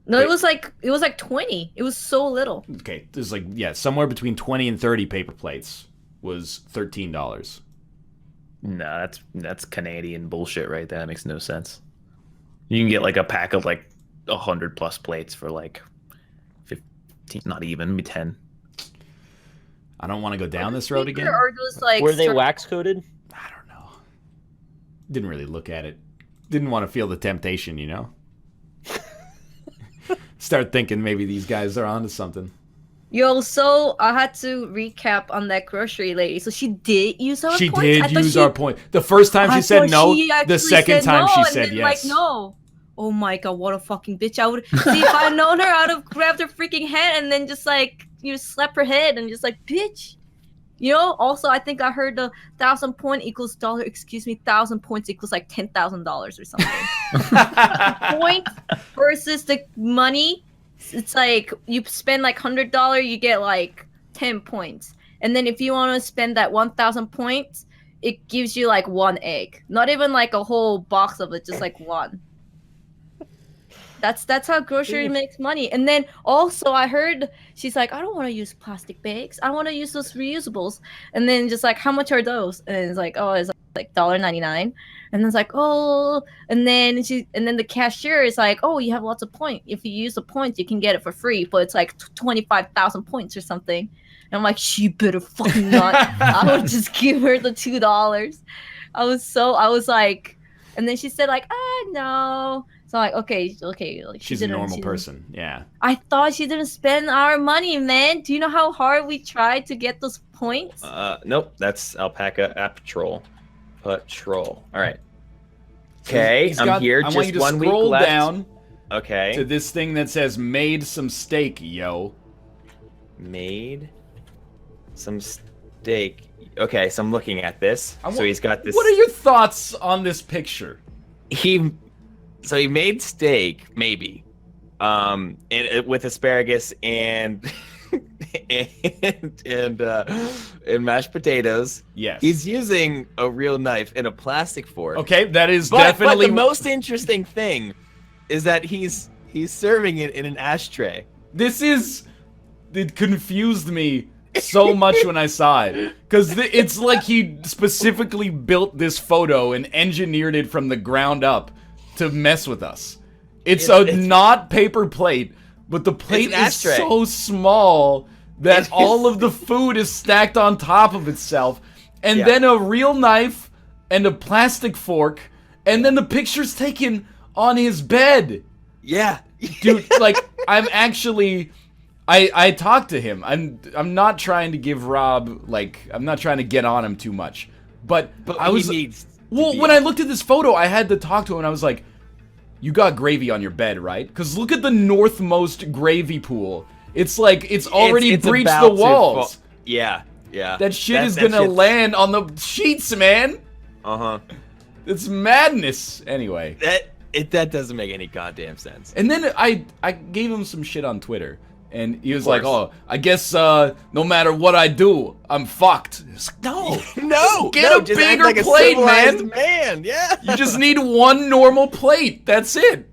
No, Wait. it was like 20. It was so little. Okay, there's like, yeah, somewhere between 20 and 30 paper plates. was $13. Nah, that's Canadian bullshit right there. That makes no sense. You can get like a pack of like 100+ plates for like 15, not even, maybe 10. I don't want to go down this road again. Or those, like, Were they wax coated? I don't know. Didn't really look at it. Didn't want to feel the temptation, you know? Start thinking maybe these guys are onto something. Yo, so I had to recap on that grocery lady. So she did use our points? She did use our point. The first time she said no, the second time she said yes. Like, no. Oh my god, what a fucking bitch. I would see if I'd known her, I would have grabbed her freaking head and then just like, slap her head and just like, bitch. Also, I think I heard the 1,000 point equals dollar. Excuse me, 1,000 points equals like $10,000 or something. Point versus the money. It's like you spend like $100, you get like 10 points. And then if you want to spend that 1,000 points, it gives you like 1 egg. Not even like a whole box of it, just like one. That's how grocery makes money. And then also I heard she's like, I don't want to use plastic bags. I want to use those reusables. And then just like, how much are those? And it's like, oh, it's like $1.99. And then it's like, oh, and then the cashier is like, oh, you have lots of points. If you use the points, you can get it for free, but it's like 25,000 points or something. And I'm like, she better fucking not. I would just give her the $2. I was like, and then she said like, no. So I'm like, okay, like she's a normal person, yeah. I thought she didn't spend our money, man. Do you know how hard we tried to get those points? Nope, that's Alpaca Patrol. All right. Okay, I'm here. I Just want you to 1 week scroll left. down. Okay. To this thing that says "made some steak, yo." Made some steak. Okay, so I'm looking at this. So he's got this. What are your thoughts on this picture? So he made steak, maybe, with asparagus and and mashed potatoes. Yes. He's using a real knife and a plastic fork. Okay, that is But definitely the most interesting thing is that he's serving it in an ashtray. It confused me so much when I saw it, because it's like he specifically built this photo and engineered it from the ground up to mess with us. It's not paper plate, but the plate is so small that all of the food is stacked on top of itself, and then a real knife and a plastic fork, and then the picture's taken on his bed. Yeah. Dude, like, I'm actually... I talked to him. I'm not trying to give Rob, like, I'm not trying to get on him too much. But I was... Well, when I looked at this photo, I had to talk to him, and I was like, you got gravy on your bed, right? Because look at the northmost gravy pool. It's like, it's already breached the walls. Yeah. That shit is gonna land on the sheets, man. Uh-huh. It's madness. Anyway. That doesn't make any goddamn sense. And then I gave him some shit on Twitter. And he was like, oh, I guess no matter what I do, I'm fucked. No. Get a bigger like plate, man. man. Yeah. You just need one normal plate. That's it.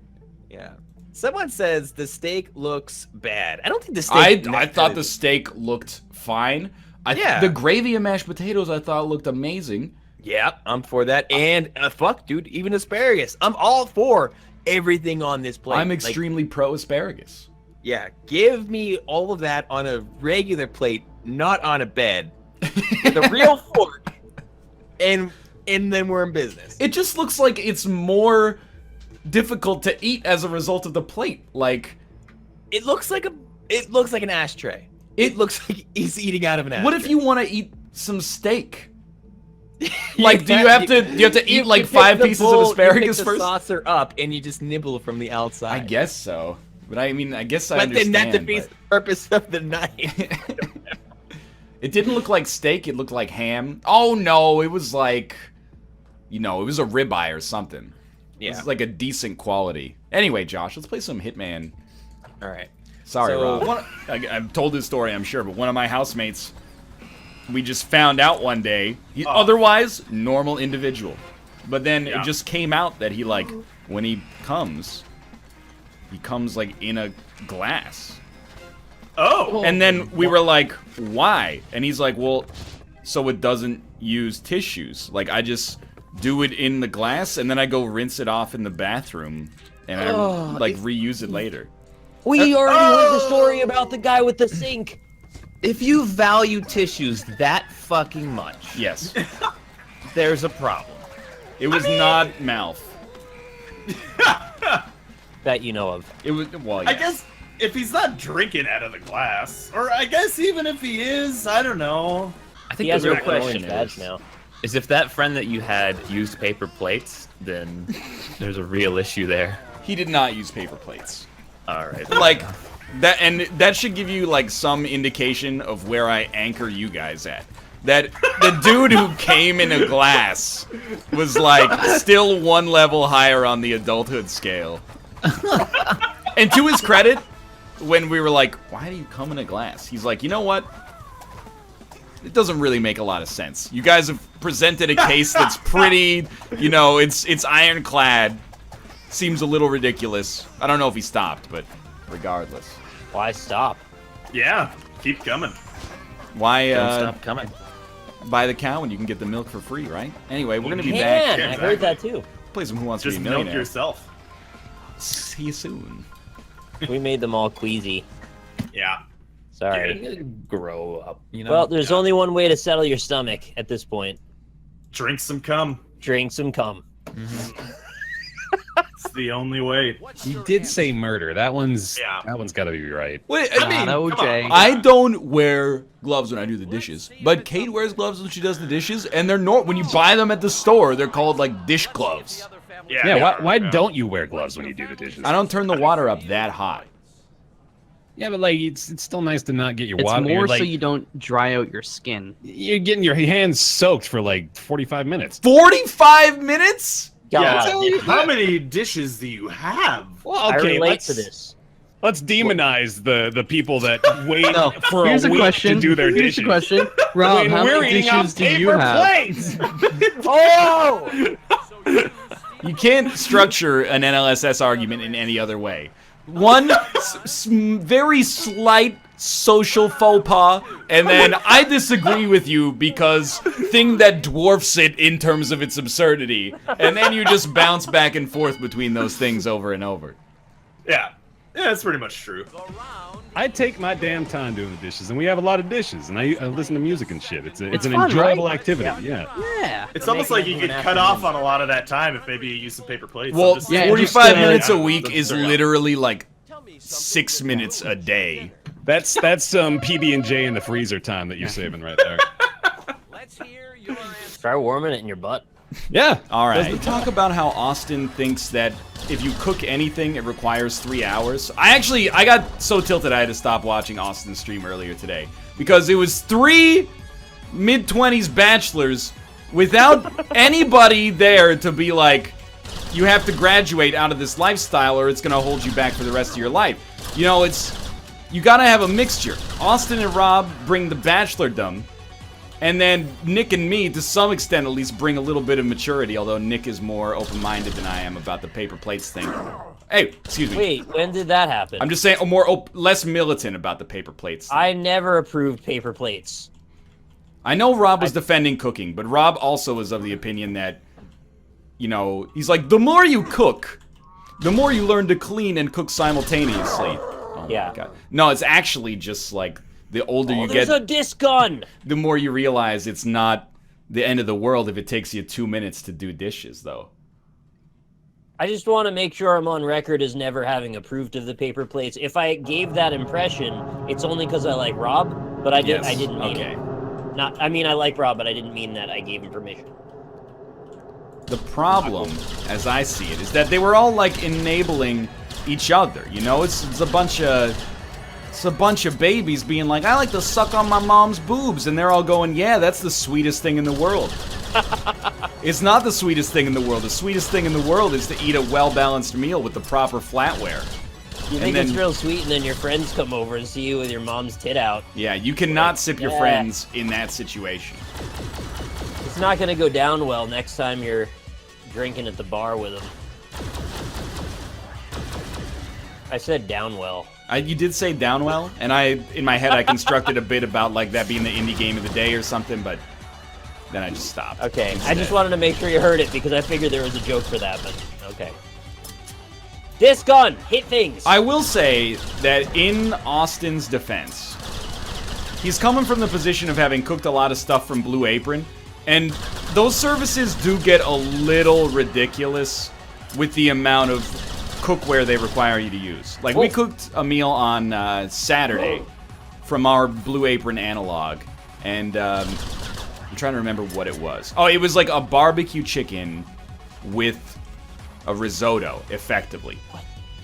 Yeah. Someone says the steak looks bad. I don't think the steak... I thought the steak looked fine. The gravy and mashed potatoes I thought looked amazing. Yeah, I'm for that. And fuck, dude, even asparagus. I'm all for everything on this plate. I'm extremely pro asparagus. Yeah, give me all of that on a regular plate, not on a bed. With a real fork, and then we're in business. It just looks like it's more difficult to eat as a result of the plate. Like, it looks like an ashtray. It looks like he's eating out of an ashtray. What if you want to eat some steak? Like, do you have to eat like 5 pieces of asparagus you pick the saucer up and you just nibble from the outside? I guess so. But I mean, I guess I understand. But then that defeats the purpose of the knife. It didn't look like steak. It looked like ham. Oh, no. It was like, it was a ribeye or something. Yeah. It was like a decent quality. Anyway, Josh, let's play some Hitman. All right. Sorry, Rob. I've told this story, I'm sure, but one of my housemates, we just found out one day, otherwise, normal individual. But then it just came out that he, like, when he comes like in a glass. Oh. And then we were like, why? And he's like, well, so it doesn't use tissues. Like, I just do it in the glass, and then I go rinse it off in the bathroom, and I, like, reuse it later. We already heard the story about the guy with the sink. If you value tissues that fucking much, Yes. there's a problem. It was not mouth. That you know of. It was, well, I yes. guess if he's not drinking out of the glass, or I guess even if he is, I don't know. I He think has the no real question question badge is, now. is if that friend that you had used paper plates, then there's a real issue there. He did not use paper plates. All right. Like, that, and that should give you, like, some indication of where I anchor you guys at. That the dude who came in a glass was, like, still one level higher on the adulthood scale. And to his credit, when we were like, why do you come in a glass? He's like, you know what? It doesn't really make a lot of sense. You guys have presented a case that's pretty, you know, it's ironclad. Seems a little ridiculous. I don't know if he stopped, but regardless. Why stop? Yeah, keep coming. Why, Don't stop coming. buy the cow and you can get the milk for free, right? Anyway, we're gonna be Man, back. I heard that too. Play some Who Wants Just to Be a milk Millionaire. yourself. See you soon. We made them all queasy. Yeah. Sorry. Grow up. You know, Well, there's only one way to settle your stomach at this point. Drink some cum. Drink some cum. It's the only way. you did say murder. That one's Yeah. got to be right. Wait, I mean, OJ. I don't wear gloves when I do the dishes, but Kate wears gloves when she does the dishes, and they're when you buy them at the store, they're called like dish gloves. Yeah, why don't you wear gloves when you do the dishes? I don't turn the water up that hot. Yeah, but like it's still nice to not get your It's water. more like, so you don't dry out your skin. you're getting your hands soaked for like 45 minutes. 45 minutes? Yeah. God. How many dishes do you have? Well, I okay, relate let's to this. let's demonize the people that wait No, for here's a a week question. to do their Here's dishes. a question. Rob, When how we're many eating off dishes do you paper have? plates. Oh! You can't structure an NLSS argument in any other way. One very slight social faux pas, and then I disagree with you because thing that dwarfs it in terms of its absurdity, and then you just bounce back and forth between those things over and over. Yeah. Yeah, that's pretty much true. I take my damn time doing the dishes, and we have a lot of dishes, and I listen to music and shit. It's an fun, enjoyable right? activity. Yeah. Yeah. It's almost like you could cut off on a lot of that time if maybe you use some paper plates. Well, I'm just- yeah, 45 just, minutes a yeah, week let's is figure it out. literally like 6 minutes a day. That's some PB&J in the freezer time that you're saving right there. Try warming it in your butt. Yeah. All right. Let's talk about how Austin thinks that if you cook anything, it requires 3 hours. I got so tilted I had to stop watching Austin's stream earlier today because it was 3 mid-20s bachelors without anybody there to be like, you have to graduate out of this lifestyle or it's gonna hold you back for the rest of your life. You know, you gotta have a mixture. Austin and Rob bring the bachelordom. And then Nick and me, to some extent at least, bring a little bit of maturity, although Nick is more open-minded than I am about the paper plates thing. Hey, excuse me. Wait, when did that happen? I'm just saying, less militant about the paper plates thing. I never approved paper plates. I know Rob was defending cooking, but Rob also was of the opinion that, you know, he's like, the more you cook, the more you learn to clean and cook simultaneously. Oh Yeah. my god. No, it's actually just like, the older you There's get, a disc gun! the more you realize it's not the end of the world if it takes you 2 minutes to do dishes, though. I just want to make sure I'm on record as never having approved of the paper plates. If I gave that impression, it's only because I like Rob, but I didn't mean Okay. it. I mean I like Rob, but I didn't mean that I gave him permission. The problem, as I see it, is that they were all like enabling each other. You know, it's a bunch of babies being like, I like to suck on my mom's boobs, and they're all going, yeah, that's the sweetest thing in the world. It's not the sweetest thing in the world. The sweetest thing in the world is to eat a well-balanced meal with the proper flatware. You think it's real sweet, and then your friends come over and see you with your mom's tit out. Yeah, you cannot sip your Yeah. friends in that situation. It's not gonna go down well next time you're drinking at the bar with them. I said down well. You did say Downwell, and in my head I constructed a bit about like that being the indie game of the day or something, but then I just stopped. Okay, I instead. just wanted to make sure you heard it because I figured there was a joke for that, but okay. This gun, hit things. I will say that in Austin's defense, he's coming from the position of having cooked a lot of stuff from Blue Apron, and those services do get a little ridiculous with the amount of cookware they require you to use. Like, we cooked a meal on Saturday from our Blue Apron analog, and I'm trying to remember what it was. Oh, it was like a barbecue chicken with a risotto, effectively.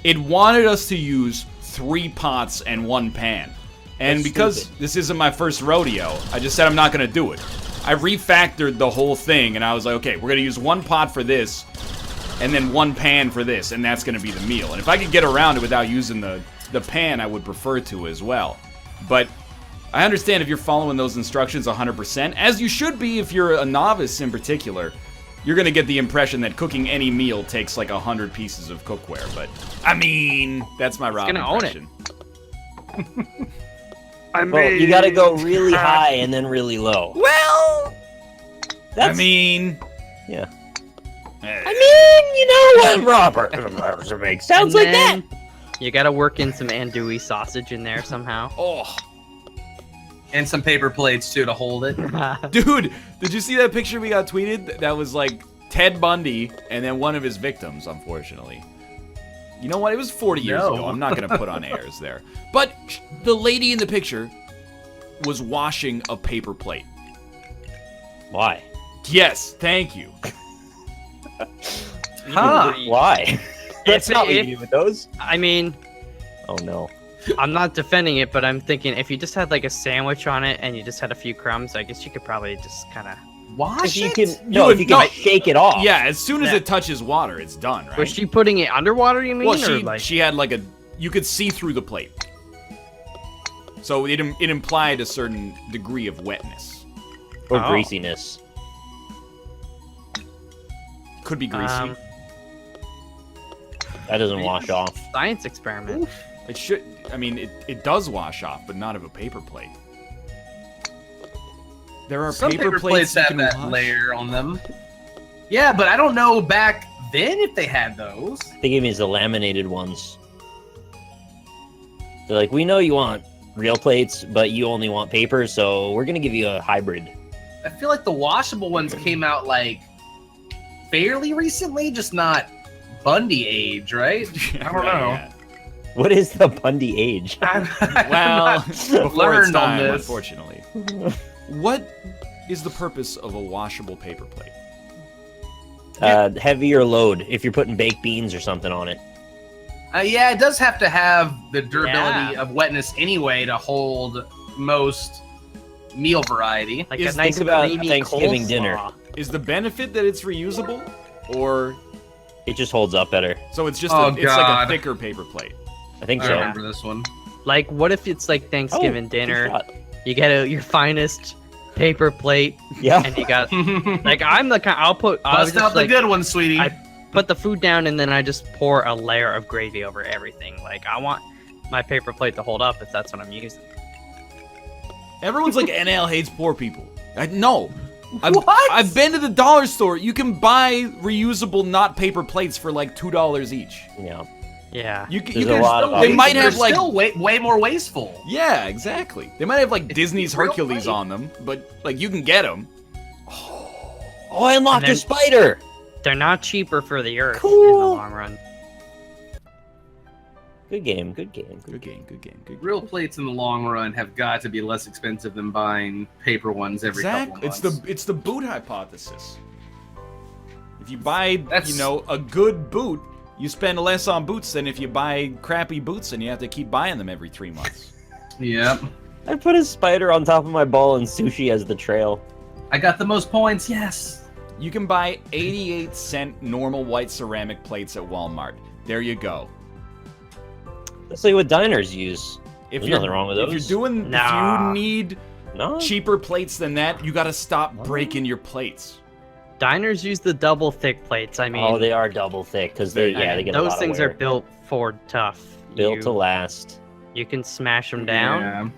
It wanted us to use 3 pots and 1 pan. And That's because stupid. this isn't my first rodeo, I just said I'm not going to do it. I refactored the whole thing, and I was like, okay, we're going to use 1 pot for this, and then 1 pan for this, and that's going to be the meal. And if I could get around it without using the pan, I would prefer to as well. But I understand if you're following those instructions 100%, as you should be if you're a novice in particular. You're going to get the impression that cooking any meal takes like 100 pieces of cookware, but I mean, that's my Rob gonna own impression. Well, you gotta go really high and then really low. Well, That's, I mean, yeah. You know what, Robert? Sounds like that. You gotta work in some andouille sausage in there somehow. oh, And some paper plates too to hold it. dude, did you see that picture we got tweeted? That was like Ted Bundy and then one of his victims, unfortunately. You know what? It was 40 years ago. I'm not going to put on airs there. But the lady in the picture was washing a paper plate. Why? Yes, thank you. Huh. Why? That's If- not what you if- do with those. I mean, Oh no. I'm not defending it, but I'm thinking if you just had like a sandwich on it and you just had a few crumbs, I guess you could probably just kind of. Wash If you it? can, no, if you can shake it off. Yeah, as soon as Yeah. it touches water, it's done, right? Was she putting it underwater? You mean? well, or like... she had like a... You could see through the plate. So it implied a certain degree of wetness. Or Oh. greasiness. Could be greasy. That doesn't wash off. Science experiment. It should... I mean, it does wash off, but not of a paper plate. There are Some paper plates you have can that wash. layer on them. Yeah, but I don't know back then if they had those. They gave me the laminated ones. They're like, we know you want real plates, but you only want paper, so we're gonna give you a hybrid. I feel like the washable ones came out like fairly recently, just not Bundy age, right? I don't know. What is the Bundy age? Well, before its learned on time, this. unfortunately. What is the purpose of a washable paper plate? Heavier load if you're putting baked beans or something on it. Yeah, it does have to have the durability Yeah. of wetness anyway to hold most meal variety. Like Is- a nice think about creamy Thanksgiving coleslaw. dinner. Is the benefit that it's reusable, or It just holds up better. so it's just Oh, it's like a God. thicker paper plate? I think I so. remember this one. Like, what if it's like Thanksgiving Oh, dinner? good shot. You get your finest paper plate, Yeah. and you got like I'm the kind. I'll Bust just, out the like, good one, sweetie. I put the food down and then I just pour a layer of gravy over everything. Like I want my paper plate to hold up if that's what I'm using. Everyone's like NL hates poor people. No. What? I've been to the dollar store. You can buy reusable, not paper plates for like $2 each. Yeah. Yeah. You There's a can. lot of They might They're have like. still way more wasteful. Yeah, exactly. They might have like Disney's real Hercules plate. on them, but like you can get them. Oh, I unlocked And a then- spider. They're not cheaper for the earth in the Cool. long run. Good game. Good game. Good game. Good game. Good game. Real plates in the long run have got to be less expensive than buying paper ones every couple Exactly. months. It's the boot hypothesis. If you buy, That's- a good boot, you spend less on boots than if you buy crappy boots and you have to keep buying them every 3 months. Yep. I put a spider on top of my ball and sushi as the trail. I got the most points, yes. You can buy 88-cent normal white ceramic plates at Walmart. There you go. That's like what diners use. If There's you're nothing wrong with If those. you're doing, Nah. if you need No. cheaper plates than that, you got to stop breaking your plates. Diners use the double thick plates. I mean, Oh, they are double thick because they They- they get a those lot of things wear. are built for tough. built you, to last. You can smash them down. Yeah.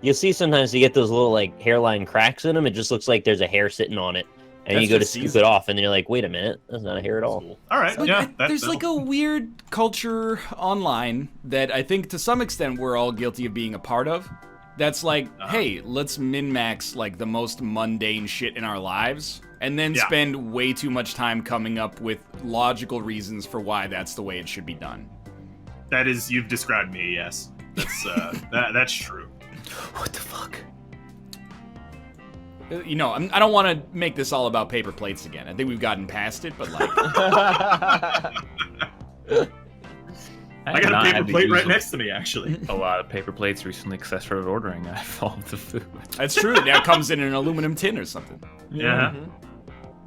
You'll see sometimes you get those little like hairline cracks in them. It just looks like there's a hair sitting on it, and That's you go to just scoop seasoning. it off, and then you're like, wait a minute, that's not a hair at all. All right, Like, yeah. there's like a weird culture online that I think to some extent we're all guilty of being a part of. That's like, hey, let's min-max like the most mundane shit in our lives, and then spend way too much time coming up with logical reasons for why that's the way it should be done. That is, you've described me. Yes, that's that's true. What the fuck? You know, I don't want to make this all about paper plates again. I think we've gotten past it, but like, I got a paper plate right next to me, actually. A lot of paper plates recently because I started ordering all of the food. that's true. It now comes in an aluminum tin or something. Yeah,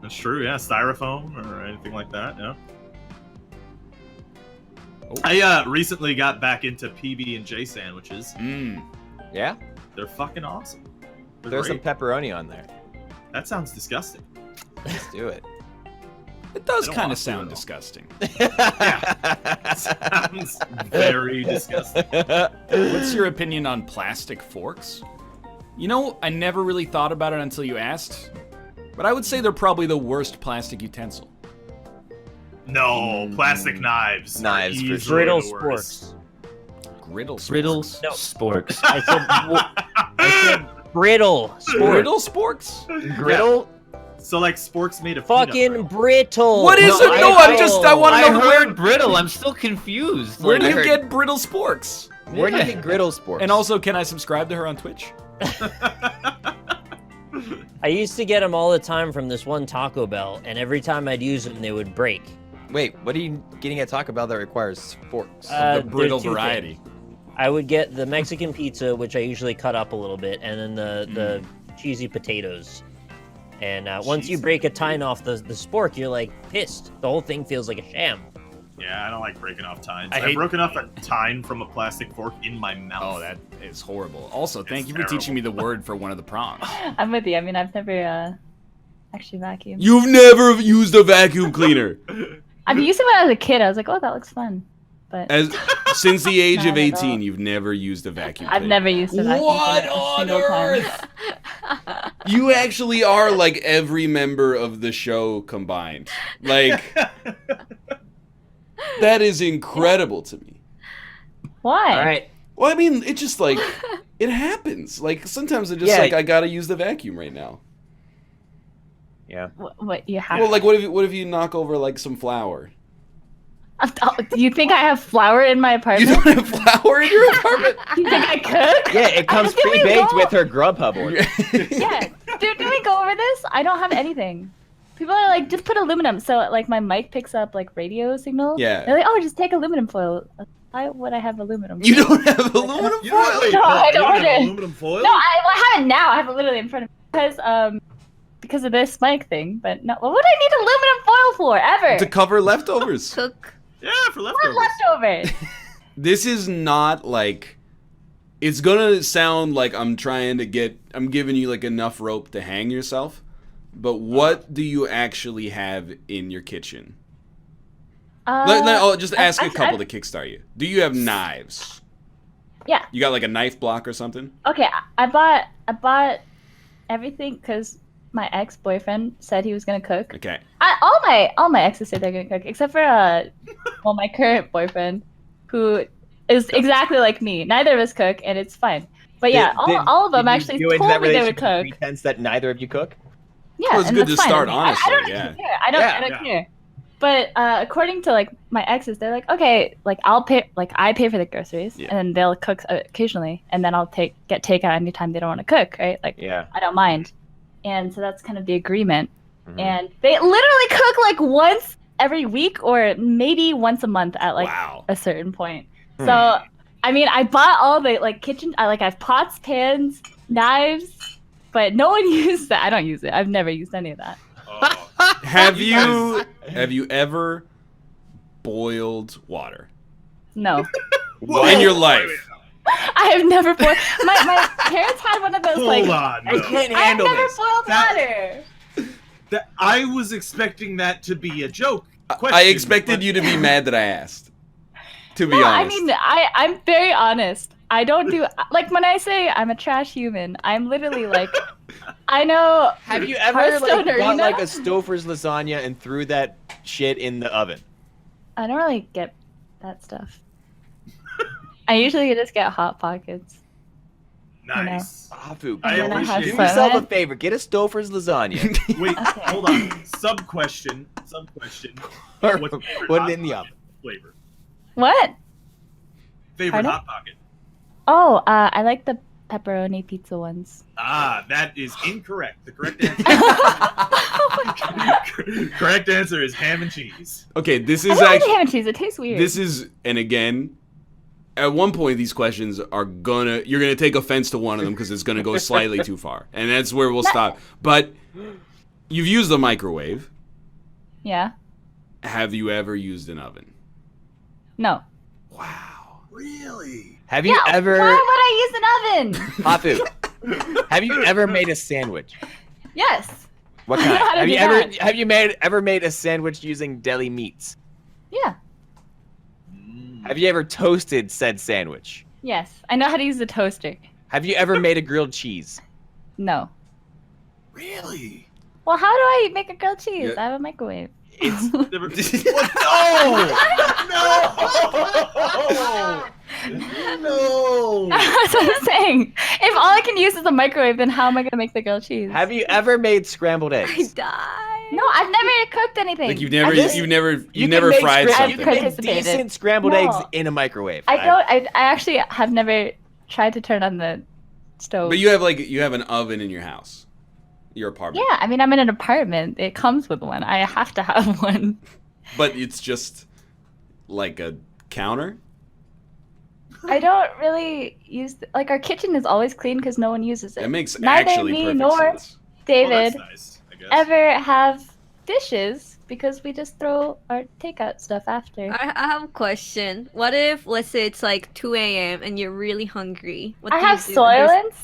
that's true. Yeah, styrofoam or anything like that. Yeah. I recently got back into PB&J sandwiches. Yeah? They're fucking awesome. They're There's some great. pepperoni on there. That sounds disgusting. Let's do it. It does I don't kind want of to sound at all. disgusting. Sounds very disgusting. What's your opinion on plastic forks? You know, I never really thought about it until you asked, but I would say they're probably the worst plastic utensil. No, plastic knives. Knives, for Easily sure. Brittle the worst. sporks. Griddle sporks. Brittle No. sporks. I said brittle sporks. Griddle sporks? Griddle? So like sporks made of peanut Fucking butter. brittle. What is it? No, I want to I know heard brittle. I'm still confused. where do Like, you get brittle sporks? Where do you get griddle sporks? And also, can I subscribe to her on Twitch? I used to get them all the time from this one Taco Bell, and every time I'd use them, they would break. Wait, what are you getting at Taco Bell that requires forks? The There's brittle two variety. things. I would get the Mexican pizza, which I usually cut up a little bit, and then the cheesy potatoes. And once you break a tine off the spork, you're like pissed. The whole thing feels like a sham. Yeah, I don't like breaking off tines. I I've hate- broken off a tine from a plastic fork in my mouth. Oh, that is horrible. Also, thank It's you for teaching me the word for one of the prongs. I'm with you. I mean, I've never actually vacuumed. You've never used a vacuum cleaner. I've used it when I was a kid. I was like, oh, that looks fun. But Since the age of Not at 18, all. you've never used a vacuum I've cleaner. never used a vacuum What cleaner a on single time. earth? You actually are like every member of the show combined. Like, that is incredible to me. Why? All right. Well, I mean, it just like, it happens. Like, sometimes it's just Yeah. like, I gotta use the vacuum right now. Yeah. What you have? Well, like, what if you knock over like some flour? Do you think I have flour in my You apartment? don't have flour in your apartment? You think I cook? Yeah, it comes Didn't we pre-baked go- with her Grubhub order. Yeah. Dude, did we go over this? I don't have anything. People are like, just put aluminum. So like my mic picks up like radio signal. Yeah. They're like, oh, just take aluminum foil. Why would I have aluminum? You don't have aluminum You foil? don't, wait, No, I you don't have have it. aluminum foil? No, I have it now. I have it literally in front of me because of this mic thing. But no, what would I need aluminum foil for ever? To cover leftovers. Cook. Yeah, for What leftovers. leftovers? This is not like, it's gonna sound like I'm giving you like enough rope to hang yourself, but what do you actually have in your kitchen? I'll just ask a couple to kickstart you. Do you have knives? Yeah. You got like a knife block or something? Okay, I bought everything because my ex-boyfriend said he was gonna cook. Okay. All my exes said they're gonna cook, except for well, my current boyfriend, who is exactly like me. Neither of us cook, and it's fine. But yeah, all of them actually told me they would cook. Pretense that neither of you cook. Yeah, Well, it's and good that's to fine. start I mean, honestly, I don't yeah. even care. I don't care. But according to like my exes, they're like, okay, like I'll pay, like I pay for the groceries, Yeah. and then they'll cook occasionally, and then I'll get takeout anytime they don't want to cook, right? Like, Yeah. I don't mind. And so that's kind of the agreement. Mhm. And they literally cook like once every week or maybe once a month at like Wow. a certain point. So I mean, I bought all the like kitchen. I have pots, pans, knives, but no one uses that. I don't use it. I've never used any of that. Have you ever boiled water No, in your life? I have never boiled. My parents had one of those like. Hold on. I no. can't I've handle never this. boiled water. I was expecting that to be a joke question. I expected you to be mad that I asked. To be No, I honest. mean, I'm very honest. I don't do like when I say I'm a trash human. I'm literally like, I know. Have you ever Hearthstone like got Arena? like a Stouffer's lasagna and threw that shit in the oven? I don't really get that stuff. I usually just get Hot Pockets. Nice. Afu, I And then I have appreciate do yourself a Fun. favor. Get a Stouffer's lasagna. Wait, hold on. Sub question. Or What's your favorite put Hot it in the Pocket oven. flavor? What? Favorite Pardon? Hot Pocket. Oh, I like the pepperoni pizza ones. Ah, that is incorrect. The correct answer. Correct answer is ham and cheese. Okay, this I is don't like actually ham and cheese. It tastes weird. this is, and again, at one point these questions are you're gonna take offense to one of them because it's gonna go slightly too far, and that's where we'll stop. But you've used the microwave. Yeah. Have you ever used an oven? No. Wow. Really? Have you Yeah, ever, Why would I use an oven? Afu? Have you ever made a sandwich? Yes. What I know kind? how to Have do you that. ever ever made a sandwich using deli meats? Yeah. Have you ever toasted said sandwich? Yes. I know how to use the toaster. Have you ever made a grilled cheese? No. Really? Well, how do I make a grilled cheese? Yeah. I have a microwave. It's never. No! That's what I'm saying. If all I can use is a microwave, then how am I gonna make the grilled cheese? Have you ever made scrambled I eggs? die. No, I've never cooked anything. Like you've never just- you've never You you can never make fried scra- something. You can make Participated. decent scrambled No. eggs in a microwave. I don't. I actually have never tried to turn on the stove. But you have an oven in your house, your apartment. Yeah, I mean, I'm in an apartment. It comes with one. I have to have one. But it's just like a counter. I don't really use like our kitchen is always clean because no one uses it. That makes Neither actually me perfect nor sense. David Well, that's nice, I guess. ever have dishes because we just throw our takeout stuff after. I have a question. What if, let's say, it's like 2 a.m. and you're really hungry? What I do you have do? There's- Soylents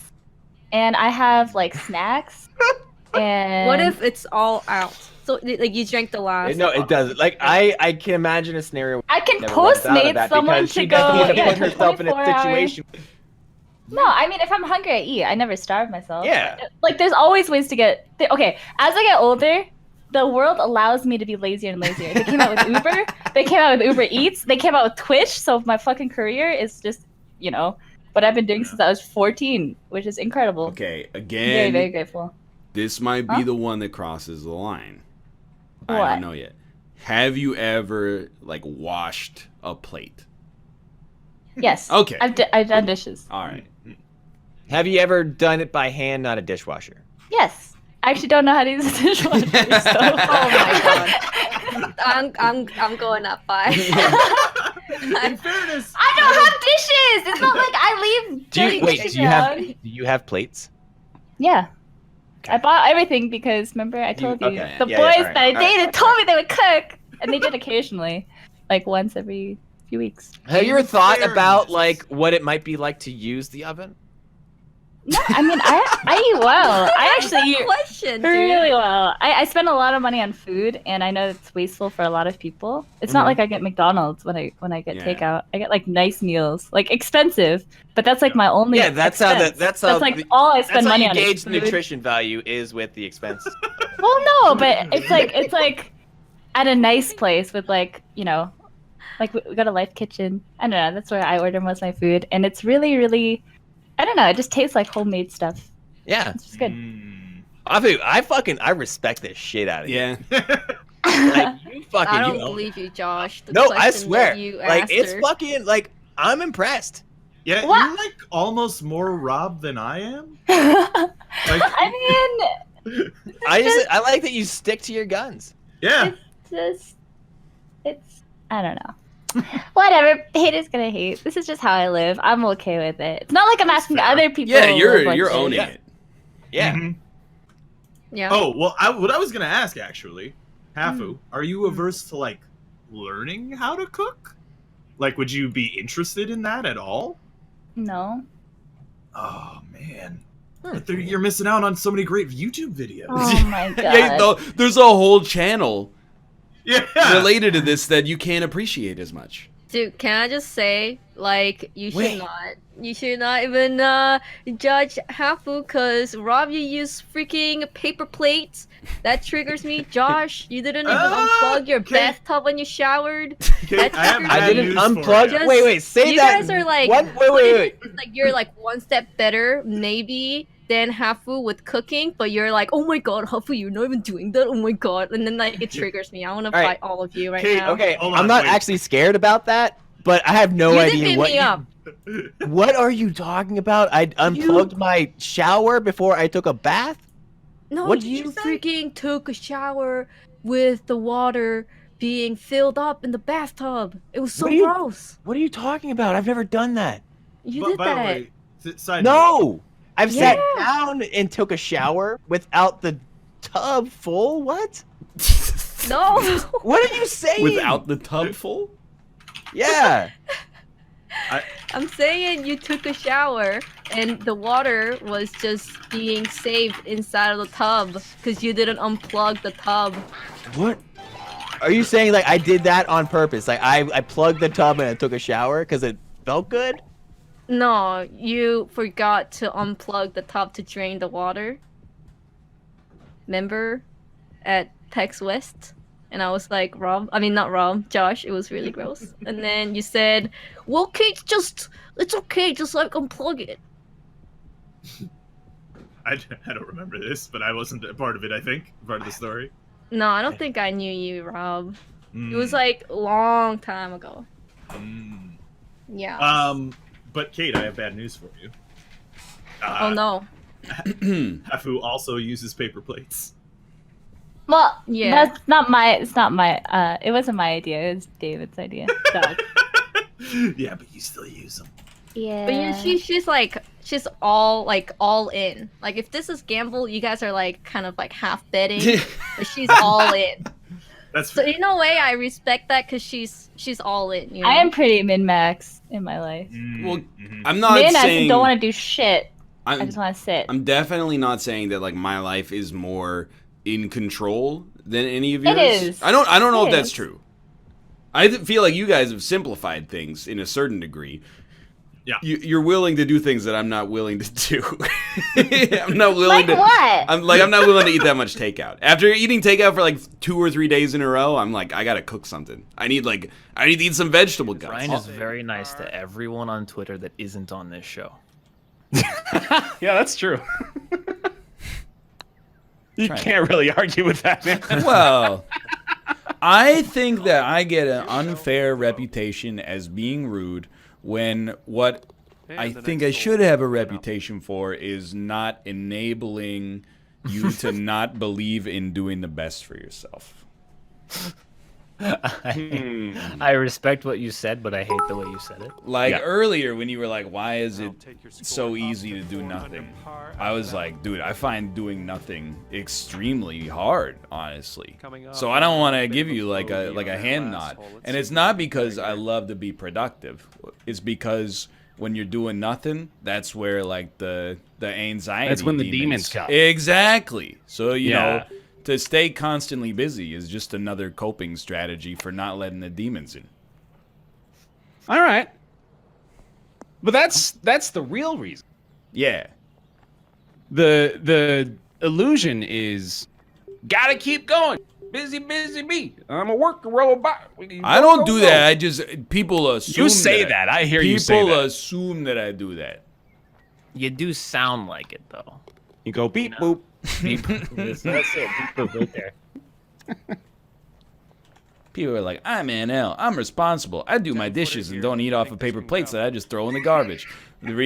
and I have like snacks. And What if it's all out? So like you drank the last. No, it doesn't. Like I can imagine a scenario. I can Never runs out of Postmate that someone because to she go doesn't need to yeah, put herself in a 24 hours. situation. No, I mean if I'm hungry, I eat. I never starve myself. Yeah. Like there's always ways to get. Okay, as I get older, the world allows me to be lazier and lazier. They came out with Uber. They came out with Uber Eats. They came out with Twitch. So my fucking career is just, what I've been doing since I was 14, which is incredible. Okay, Very, again, very grateful. this might be Huh? the one that crosses the line. I What? don't know yet. Have you ever like washed a plate? Yes. Okay. I've done dishes. All right. Have you ever done it by hand, not a dishwasher? Yes. I actually don't know how to use a dishwasher. So. Oh my god. I'm going up by. In fairness, I don't have dishes. It's not like I leave dirty dishes around. Do you have plates? Yeah. I bought everything because remember I told you okay, the yeah, boys alright, that I alright, dated told me they would cook, and they did occasionally, like once every few weeks. Have you ever thought fairness. about like what it might be like to use the oven? No, I mean I eat well. I actually eat question, dude. really well. I spend a lot of money on food, and I know it's wasteful for a lot of people. It's not like I get McDonald's when I get Yeah. takeout. I get like nice meals, like expensive, but that's like my only. Yeah, that's how expense. that's how like the- all I That's spend how money you on. gauge is the food. nutrition value is with the expense. Well, no, but it's like at a nice place with like like we got a Life Kitchen. I don't know. That's where I order most of my food, and it's really, really, I don't know. It just tastes like homemade stuff. Yeah, It's just good. I respect the shit out of you. Yeah. Like you fucking. I don't you own it. believe you, Josh. The No, I question swear. that you Like asked it's her. fucking like I'm impressed. yeah, What? you're like almost more Rob than I am. I mean, I like that you stick to your guns. Yeah. it's I don't know. Whatever. Haters gonna hate. This is just how I live. I'm okay with it. It's not like I'm asking fair. other people. Yeah, to you're live like you're this. owning Yeah. it. Yeah. Mhm. Yeah. Oh well, what I was gonna ask actually, Hafu, are you averse to like learning how to cook? Like, would you be interested in that at all? No. Oh man, but you're missing out on so many great YouTube videos. Oh my god. Yeah, there's a whole channel Yeah. related to this that you can't appreciate as much. Dude, can I just say, like, you Wait. should not even judge Hafu, cause Rob, you use freaking paper plates. That triggers me. Josh, you didn't even unplug your bathtub when you showered. That triggers I me. didn't unplug. Just- Wait, say you that. guys are like, Wait. like you're like one step better, maybe, than Hafu with cooking, but you're like, oh my god, Hafu, you're not even doing that. Oh my god, and then like it triggers me. I want to All right. fight all of you right Kate, now. Okay, Hold on, I'm not wait. actually scared about that, but I have no You idea did beat what. me up. What are you talking about? I unplugged my shower before I took a bath. No, What did you you say? freaking took a shower with the water being filled up in the bathtub. It was so What are you- gross. What are you talking about? I've never done that. You But did by the that. way, side note, No, I've sat Yeah. down and took a shower without the tub full. What? No. What are you saying? Without the tub full? Yeah. I'm saying you took a shower and the water was just being saved inside of the tub because you didn't unplug the tub. What? Are you saying like I did that on purpose? Like I plugged the tub and I took a shower because it felt good? No, you forgot to unplug the tub to drain the water. Remember at Tex West? And I was like, not Rob, Josh, it was really gross. And then you said, well, Kate, it's okay, just like unplug it. I don't remember this, but I wasn't a part of it. I think part of the story. No, I don't think I knew you, Rob. Mm. It was like a long time ago. Mm. Yeah. But Kate, I have bad news for you. Oh no. Hafu also uses paper plates. Well, Yeah. that's not my. It's not my. It wasn't my idea. It was David's idea. So. Yeah, but you still use them. Yeah. But she's all in. Like if this is gamble, you guys are like kind of like half betting, but she's all in. That's So in a way, I respect that because she's all in. You know? I am pretty min-max in my life. Well, I'm not Min, I saying don't want to do shit. I I'm, just want to sit. I'm definitely not saying that like my life is more in control than any of yours. It is. I don't know It if that's is. true. I feel like you guys have simplified things in a certain degree. Yeah. You're willing to do things that I'm not willing to do. I'm not willing Like to. what? I'm not willing to eat that much takeout. After eating takeout for like 2 or 3 days in a row, I'm like, I gotta cook something. I need to eat some vegetable guts. Ryan is very nice to everyone on Twitter that isn't on this show. Yeah, that's true. You can't really argue with that, man. Well, I think that I get an unfair reputation as being rude when what I think I should have a reputation for is not enabling you to not believe in doing the best for yourself. I respect what you said, but I hate the way you said it. Like Yeah. earlier when you were like, why is it so easy to do nothing? I was like, dude, I find doing nothing extremely hard, honestly. So I don't want to give you like a hand nod. And it's not because I love to be productive. It's because when you're doing nothing, that's where like the anxiety. That's when the demons come. Exactly. So you Yeah. know, to stay constantly busy is just another coping strategy for not letting the demons in. All right. But that's the real reason. Yeah. The illusion is gotta keep going. Busy me. I'm a worker robot. I don't do that. I just people assume You say that. I hear you say People that. assume that I do that. You do sound like it, though. You go beep boop. That's it. People right there. People are like, I'm NL. I'm responsible. I do my dishes and don't eat off of paper plates that I just throw in the garbage. Gonna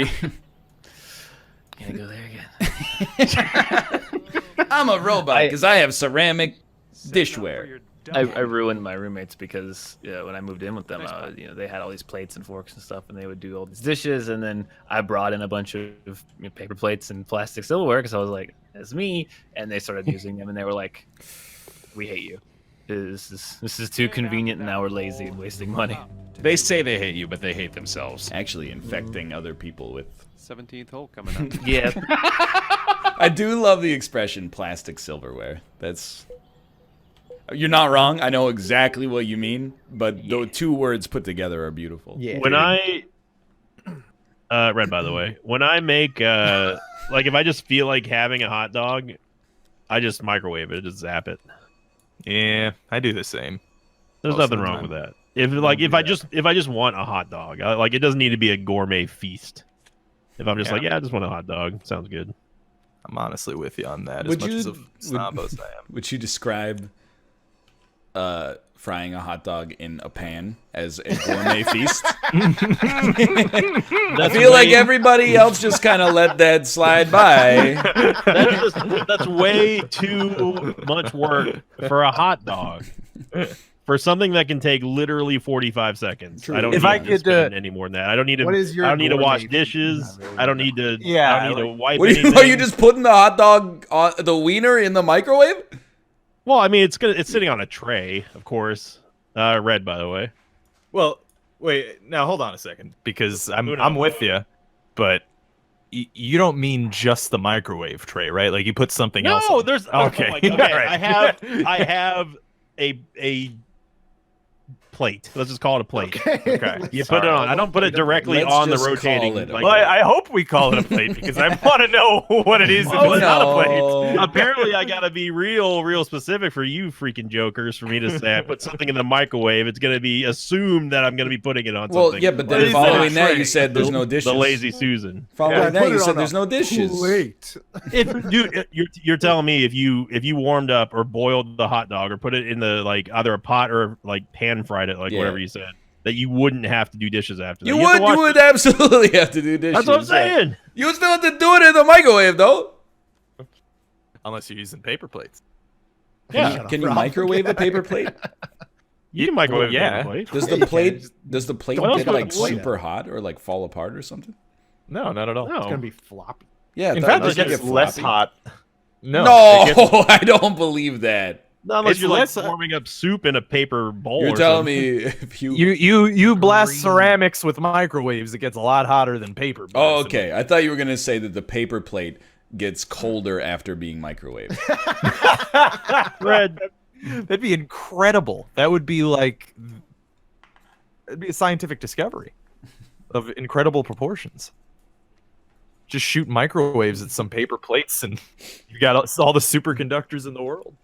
go there again. I'm a robot because I have ceramic dishware. I ruined my roommates because when I moved in with them, they had all these plates and forks and stuff, and they would do all these dishes, and then I brought in a bunch of paper plates and plastic silverware because I was like, "That's me," and they started using them, and they were like, "We hate you. This is too convenient, and now we're lazy and wasting money." They say they hate you, but they hate themselves. Actually infecting other people with 17th hole coming up. Yeah. I do love the expression plastic silverware. You're not wrong. I know exactly what you mean, but the two words put together are beautiful. Yeah. When I Red, by the way, when I make like if I just feel like having a hot dog, I just microwave it, just zap it. Yeah, I do the same. There's Most of nothing the wrong time. with that. If I just want a hot dog, like it doesn't need to be a gourmet feast. If I'm just like, yeah, I just want a hot dog, sounds good. I'm honestly with you on that. Would as much you- as a snob as I am. Would you describe frying a hot dog in a pan as a gourmet feast? I feel like everybody else just kind of let that slide by. That's way too much work for a hot dog. For something that can take literally 45 seconds. True. I don't If need I to could, spend any more than that. I don't need to. what is your I don't need to wash gourmet dishes. I don't need to. Yeah, I don't need to wipe What anything. are you just putting the hot dog on the wiener in the microwave? Well, I mean, it's sitting on a tray, of course. Red, by the way. Well, wait. Now hold on a second, because I'm with you, but you don't mean just the microwave tray, right? Like you put something else. No, on. there's okay. Oh my God. All Okay, right. I have a plate. Let's just call it a plate. Okay. You put it on. I don't put it directly Let's on the just call rotating. it a Like, Well, I hope we call it a plate because I want to know what it is if Oh, it's not a no. plate. apparently, I gotta be real specific for you freaking jokers for me to say I put something in the microwave. It's gonna be assumed that I'm gonna be putting it on Well, something. yeah, but What then is following that that, you tray? said there's no dishes. The lazy Susan. Following that, you said there's no dishes. Wait. Dude, you're telling me if you warmed up or boiled the hot dog or put it in the like either a pot or like pan fried it like Yeah. whatever you said that you wouldn't have to do dishes after that. You have to wash would absolutely have to do dishes. That's what I'm saying. You would still have to do it in the microwave, though. Unless you're using paper plates. Yeah. Can you microwave a paper plate? You can microwave Well, yeah. a plate. Does the plate What else get would like it boil? super hot or like fall apart or something? No, not at all. No. It's gonna be floppy. Yeah, In that fact, it doesn't gets get less floppy. hot. No, it gets- I don't believe that. Not unless It's you're like less, warming up soup in a paper bowl. You're or telling something. me if you... You blast ceramics with microwaves, it gets a lot hotter than paper. Oh, blasted. okay. I thought you were gonna say that the paper plate gets colder after being microwaved. Red. That'd be incredible. That would be like, it'd be a scientific discovery of incredible proportions. Just shoot microwaves at some paper plates, and you got all the superconductors in the world.